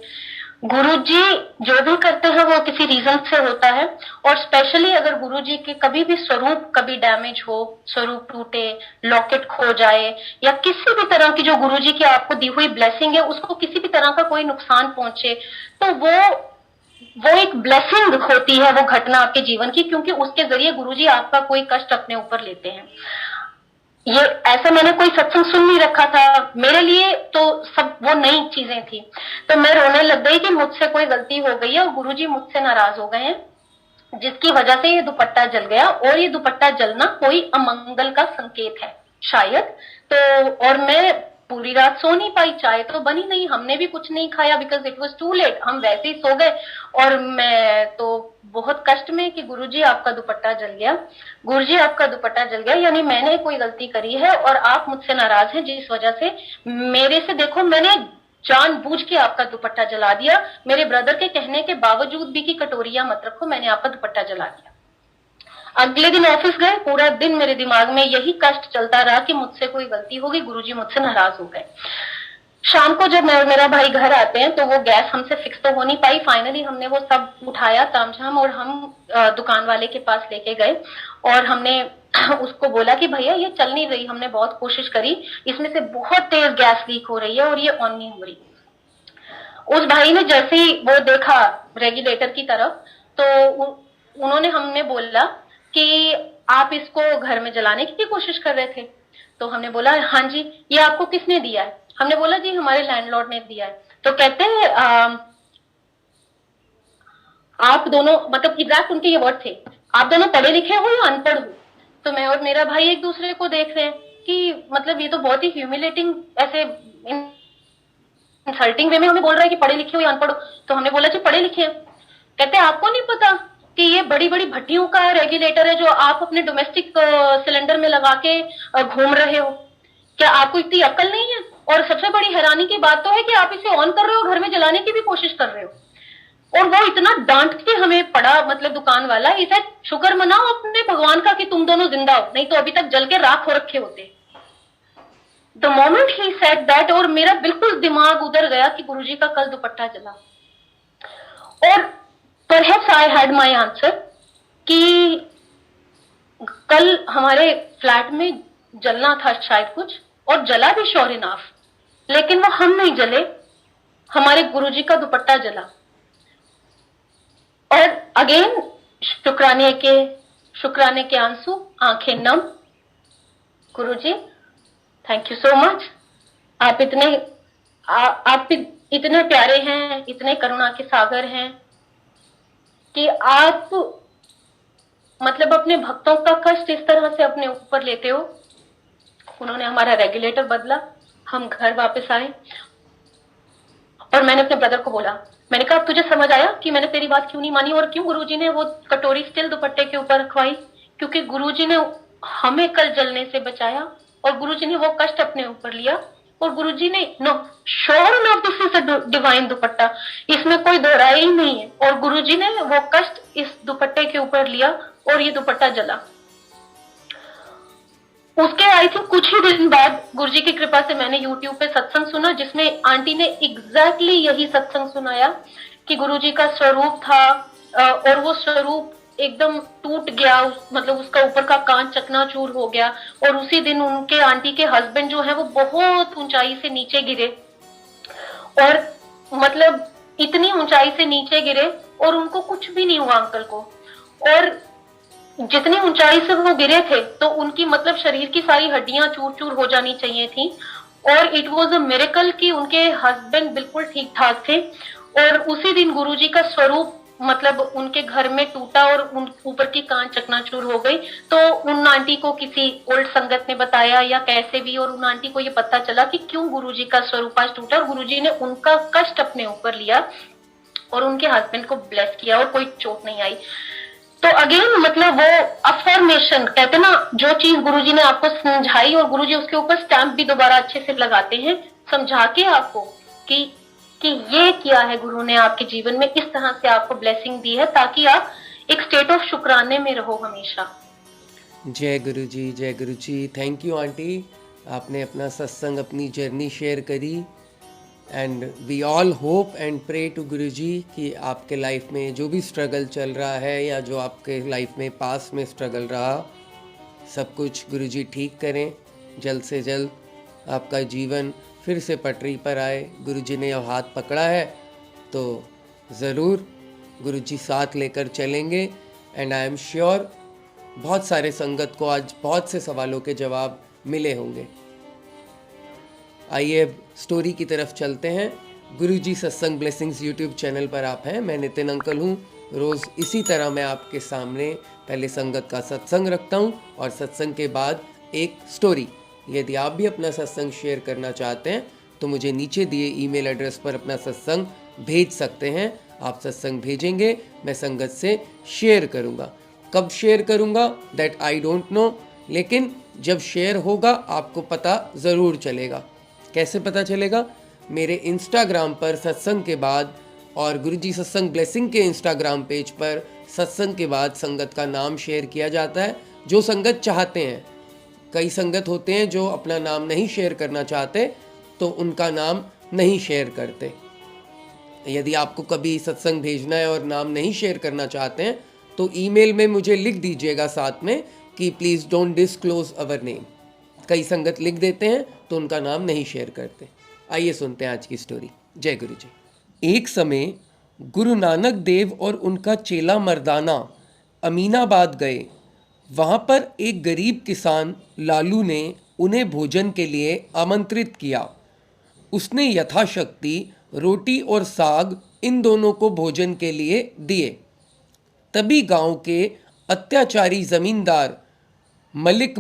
गुरुजी जो भी करते हैं वो किसी रीजन से होता है, और स्पेशली अगर गुरुजी के कभी भी स्वरूप कभी डैमेज हो, स्वरूप टूटे, लॉकेट खो जाए, या किसी भी तरह की जो गुरुजी की आपको दी हुई ब्लेसिंग है उसको किसी भी तरह का कोई नुकसान पहुंचे, तो वो एक ब्लेसिंग होती है वो घटना आपके जीवन की, क्योंकि उसके जरिए गुरुजी आपका कोई कष्ट अपने ऊपर लेते हैं। ये ऐसा मैंने कोई सत्संग सुन नहीं रखा था, मेरे लिए तो सब वो नई चीजें थी। तो मैं रोने लग गई कि मुझसे कोई गलती हो गई है और गुरुजी मुझसे नाराज हो गए हैं, जिसकी वजह से ये दुपट्टा जल गया, और ये दुपट्टा जलना कोई अमंगल का संकेत है शायद। तो और मैं पूरी रात सो नहीं पाई, चाय तो बनी नहीं, हमने भी कुछ नहीं खाया because it was too late, हम वैसे ही सो गए। और मैं तो बहुत कष्ट में कि गुरुजी आपका दुपट्टा जल गया, गुरुजी आपका दुपट्टा जल गया, यानी मैंने कोई गलती करी है और आप मुझसे नाराज हैं, जिस वजह से मेरे से देखो मैंने जानबूझ के आपका दुपट्टा जला दिया, मेरे ब्रदर के कहने के बावजूद भी कि कटोरियां मत रखो, मैंने आपका दुपट्टा जला दिया। अगले दिन ऑफिस गए, पूरा दिन मेरे दिमाग में यही कष्ट चलता रहा कि मुझसे कोई गलती होगी, गुरुजी मुझसे नाराज हो गए। शाम को जब मेरा भाई घर आते हैं तो वो गैस हमसे फिक्स तो हो नहीं पाई, फाइनली हमने वो सब उठाया तामझाम और हम दुकान वाले के पास लेके गए, और हमने उसको बोला कि भैया ये चल नहीं रही, हमने बहुत कोशिश करी, इसमें से बहुत तेज गैस लीक हो रही है और ये ऑन नहीं हो रही। उस भाई ने जैसे ही वो देखा रेगुलेटर की तरफ, तो उन्होंने हमने बोला कि आप इसको घर में जलाने की कोशिश कर रहे थे। तो हमने बोला हाँ जी, ये आपको किसने दिया है? हमने बोला जी हमारे लैंडलॉर्ड ने दिया है। तो कहते हैं आप दोनों, मतलब एग्जैक्ट उनके ये वर्ड थे, आप दोनों पढ़े लिखे हो या अनपढ़ हो? तो मैं और मेरा भाई एक दूसरे को देख रहे हैं कि मतलब ये तो बहुत ही ह्यूमिलेटिंग, ऐसे इंसल्टिंग वे में हमें बोल रहा है कि पढ़े लिखे हो या अनपढ़ हो। तो हमने बोला जी पढ़े लिखे हैं। कहते हैं आपको नहीं पता कि ये बड़ी बड़ी भट्टियों का रेगुलेटर है जो आप अपने डोमेस्टिक सिलेंडर में लगा के घूम रहे हो, क्या आपको इतनी अक्ल नहीं है? और सबसे बड़ी हैरानी की बात तो है कि आप इसे ऑन कर रहे हो, घर में जलाने की भी कोशिश कर रहे हो। और वो इतना डांट के हमें पड़ा, मतलब दुकान वाला, इसे शुक्र मनाओ अपने भगवान का कि तुम दोनों जिंदा हो, नहीं तो अभी तक जल के राख हो रखे होते। The moment he said that, और मेरा बिल्कुल दिमाग उधर गया कि गुरुजी का कल दुपट्टा जला। और perhaps I had my answer कि कल हमारे फ्लैट में जलना था शायद कुछ, और जला भी श्योर इनफ, लेकिन वो हम नहीं जले, हमारे गुरुजी का दुपट्टा जला। और अगेन शुक्राने के आंसू, आंखें नम। गुरुजी थैंक यू सो मच, आप इतने प्यारे हैं, इतने करुणा के सागर हैं कि आप मतलब अपने भक्तों का कष्ट इस तरह से अपने ऊपर लेते हो। उन्होंने हमारा रेगुलेटर बदला, हम घर वापस आए, और मैंने अपने ब्रदर को बोला, मैंने कहा तुझे समझ आया कि मैंने तेरी बात क्यों नहीं मानी और क्यों गुरुजी ने वो कटोरी स्टिल दुपट्टे के ऊपर रखवाई? क्योंकि गुरुजी ने हमें कल जलने से बचाया, और गुरुजी ने वो कष्ट अपने ऊपर लिया, और गुरुजी ने no sure enough this is a divine दुपट्टा, इसमें कोई दो राय ही नहीं है, और गुरुजी ने वो कष्ट इस दुपट्टे के ऊपर लिया और ये दुपट्टा जला। उसके आई थिंक कुछ ही दिन बाद गुरुजी की कृपा से मैंने YouTube पे सत्संग सुना, जिसमें आंटी ने एग्जैक्टली यही सत्संग सुनाया कि गुरुजी का स्वरूप था, और वो स्वरूप एकदम टूट गया, मतलब उसका ऊपर का कांच चकनाचूर हो गया, और उसी दिन उनके आंटी के हस्बैंड जो है वो बहुत ऊंचाई से नीचे गिरे, और मतलब इतनी ऊंचाई से नीचे गिरे और उनको कुछ भी नहीं हुआ अंकल को। और जितनी ऊंचाई से वो गिरे थे तो उनकी मतलब शरीर की सारी हड्डियां चूर चूर हो जानी चाहिए थी, और इट वॉज अ मिरेकल कि उनके हस्बैंड बिल्कुल ठीक ठाक थे। और उसी दिन गुरुजी का स्वरूप मतलब उनके घर में टूटा और उन ऊपर की कांच चकनाचूर हो गई। तो उन आंटी को किसी ओल्ड संगत ने बताया या कैसे भी, और उन आंटी को ये पता चला कि क्यों गुरुजी का स्वरूप आज टूटा, और गुरुजी ने उनका कष्ट अपने ऊपर लिया और उनके हस्बैंड को ब्लेस किया और कोई चोट नहीं आई। तो अगेन मतलब वो अफर्मेशन कहते ना, जो चीज गुरुजी ने आपको समझाई और गुरुजी उसके ऊपर स्टैंप भी दोबारा अच्छे से लगाते हैं, समझा के आपको कि ये किया है गुरु ने आपके जीवन में, इस तरह से आपको ब्लेसिंग दी है ताकि आप एक स्टेट ऑफ शुक्राने में रहो हमेशा।
जय गुरु जी, जय गुरु जी। थैंक यू आंटी, आपने अपना सत्संग, अपनी जर्नी शेयर करी। And we all hope and pray to Guru ji कि आपके लाइफ में जो भी स्ट्रगल चल रहा है या जो आपके लाइफ में पास में स्ट्रगल रहा, सब कुछ गुरु जी ठीक करें। जल्द से जल्द आपका जीवन फिर से पटरी पर आए। गुरु जी ने हाथ पकड़ा है तो ज़रूर गुरु जी साथ लेकर चलेंगे। एंड आई एम श्योर बहुत सारे संगत को आज बहुत से सवालों के जवाब मिले होंगे। आइए अब स्टोरी की तरफ चलते हैं। गुरुजी सत्संग ब्लेसिंग्स यूट्यूब चैनल पर आप हैं, मैं नितिन अंकल हूँ। रोज़ इसी तरह मैं आपके सामने पहले संगत का सत्संग रखता हूँ और सत्संग के बाद एक स्टोरी। यदि आप भी अपना सत्संग शेयर करना चाहते हैं तो मुझे नीचे दिए ईमेल एड्रेस पर अपना सत्संग भेज सकते हैं। आप सत्संग भेजेंगे, मैं संगत से शेयर करूँगा। कब शेयर करूँगा दैट आई डोंट नो, लेकिन जब शेयर होगा आपको पता ज़रूर चलेगा। कैसे पता चलेगा? मेरे इंस्टाग्राम पर सत्संग के बाद और गुरुजी सत्संग ब्लेसिंग के इंस्टाग्राम पेज पर सत्संग के बाद संगत का नाम शेयर किया जाता है, जो संगत चाहते हैं। कई संगत होते हैं जो अपना नाम नहीं शेयर करना चाहते तो उनका नाम नहीं शेयर करते। यदि आपको कभी सत्संग भेजना है और नाम नहीं शेयर करना चाहते हैं तो ईमेल में मुझे लिख दीजिएगा साथ में कि please don't disclose our name. कई संगत लिख देते हैं तो उनका नाम नहीं शेयर करते। आइए सुनते हैं आज की स्टोरी। जय गुरु जी। एक समय गुरु नानक देव और उनका चेला मर्दाना अमीनाबाद गए। वहाँ पर एक गरीब किसान लालू ने उन्हें भोजन के लिए आमंत्रित किया। उसने यथाशक्ति रोटी और साग इन दोनों को भोजन के लिए दिए। तभी गांव के अत्याचारी जमींदार मलिक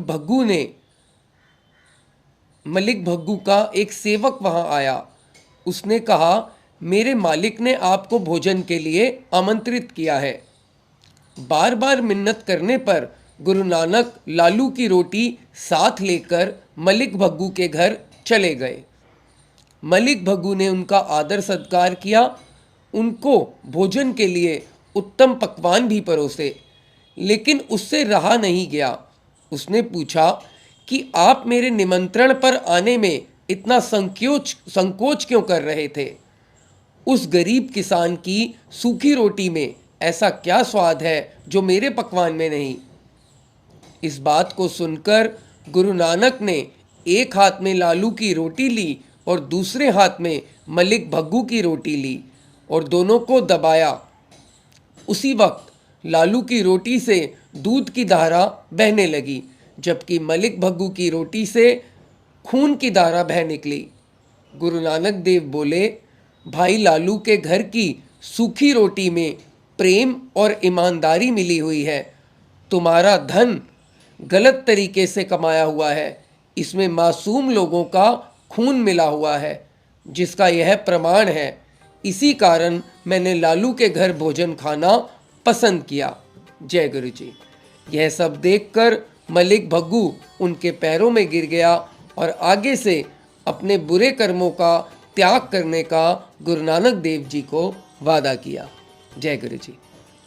भग्गू का एक सेवक वहां आया। उसने कहा, मेरे मालिक ने आपको भोजन के लिए आमंत्रित किया है। बार बार मिन्नत करने पर गुरु नानक लालू की रोटी साथ लेकर मलिक भग्गू के घर चले गए। मलिक भग्गू ने उनका आदर सत्कार किया, उनको भोजन के लिए उत्तम पकवान भी परोसे, लेकिन उससे रहा नहीं गया। उसने पूछा कि आप मेरे निमंत्रण पर आने में इतना संकोच क्यों कर रहे थे? उस गरीब किसान की सूखी रोटी में ऐसा क्या स्वाद है जो मेरे पकवान में नहीं? इस बात को सुनकर गुरु नानक ने एक हाथ में लालू की रोटी ली और दूसरे हाथ में मलिक भग्गू की रोटी ली और दोनों को दबाया। उसी वक्त लालू की रोटी से दूध की धारा बहने लगी, जबकि मलिक भग्गू की रोटी से खून की धारा बह निकली। गुरु नानक देव बोले, भाई लालू के घर की सूखी रोटी में प्रेम और ईमानदारी मिली हुई है। तुम्हारा धन गलत तरीके से कमाया हुआ है, इसमें मासूम लोगों का खून मिला हुआ है, जिसका यह प्रमाण है। इसी कारण मैंने लालू के घर भोजन खाना पसंद किया। जय गुरु जी। यह सब देखकर मलिक भग्गू उनके पैरों में गिर गया और आगे से अपने बुरे कर्मों का त्याग करने का गुरु नानक देव जी को वादा किया। जय गुरु जी।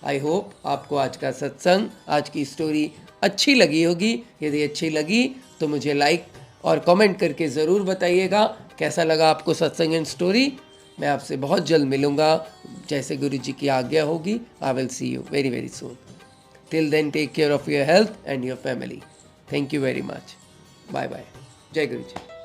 आई होप आपको आज का सत्संग, आज की स्टोरी अच्छी लगी होगी। यदि अच्छी लगी तो मुझे लाइक और कमेंट करके ज़रूर बताइएगा कैसा लगा आपको सत्संग एंड स्टोरी। मैं आपसे बहुत जल्द मिलूँगा, जैसे गुरु जी की आज्ञा होगी। I will see you very very soon. Till then take care of your health and your family. Thank you very much. Bye bye. जय गुरु जी।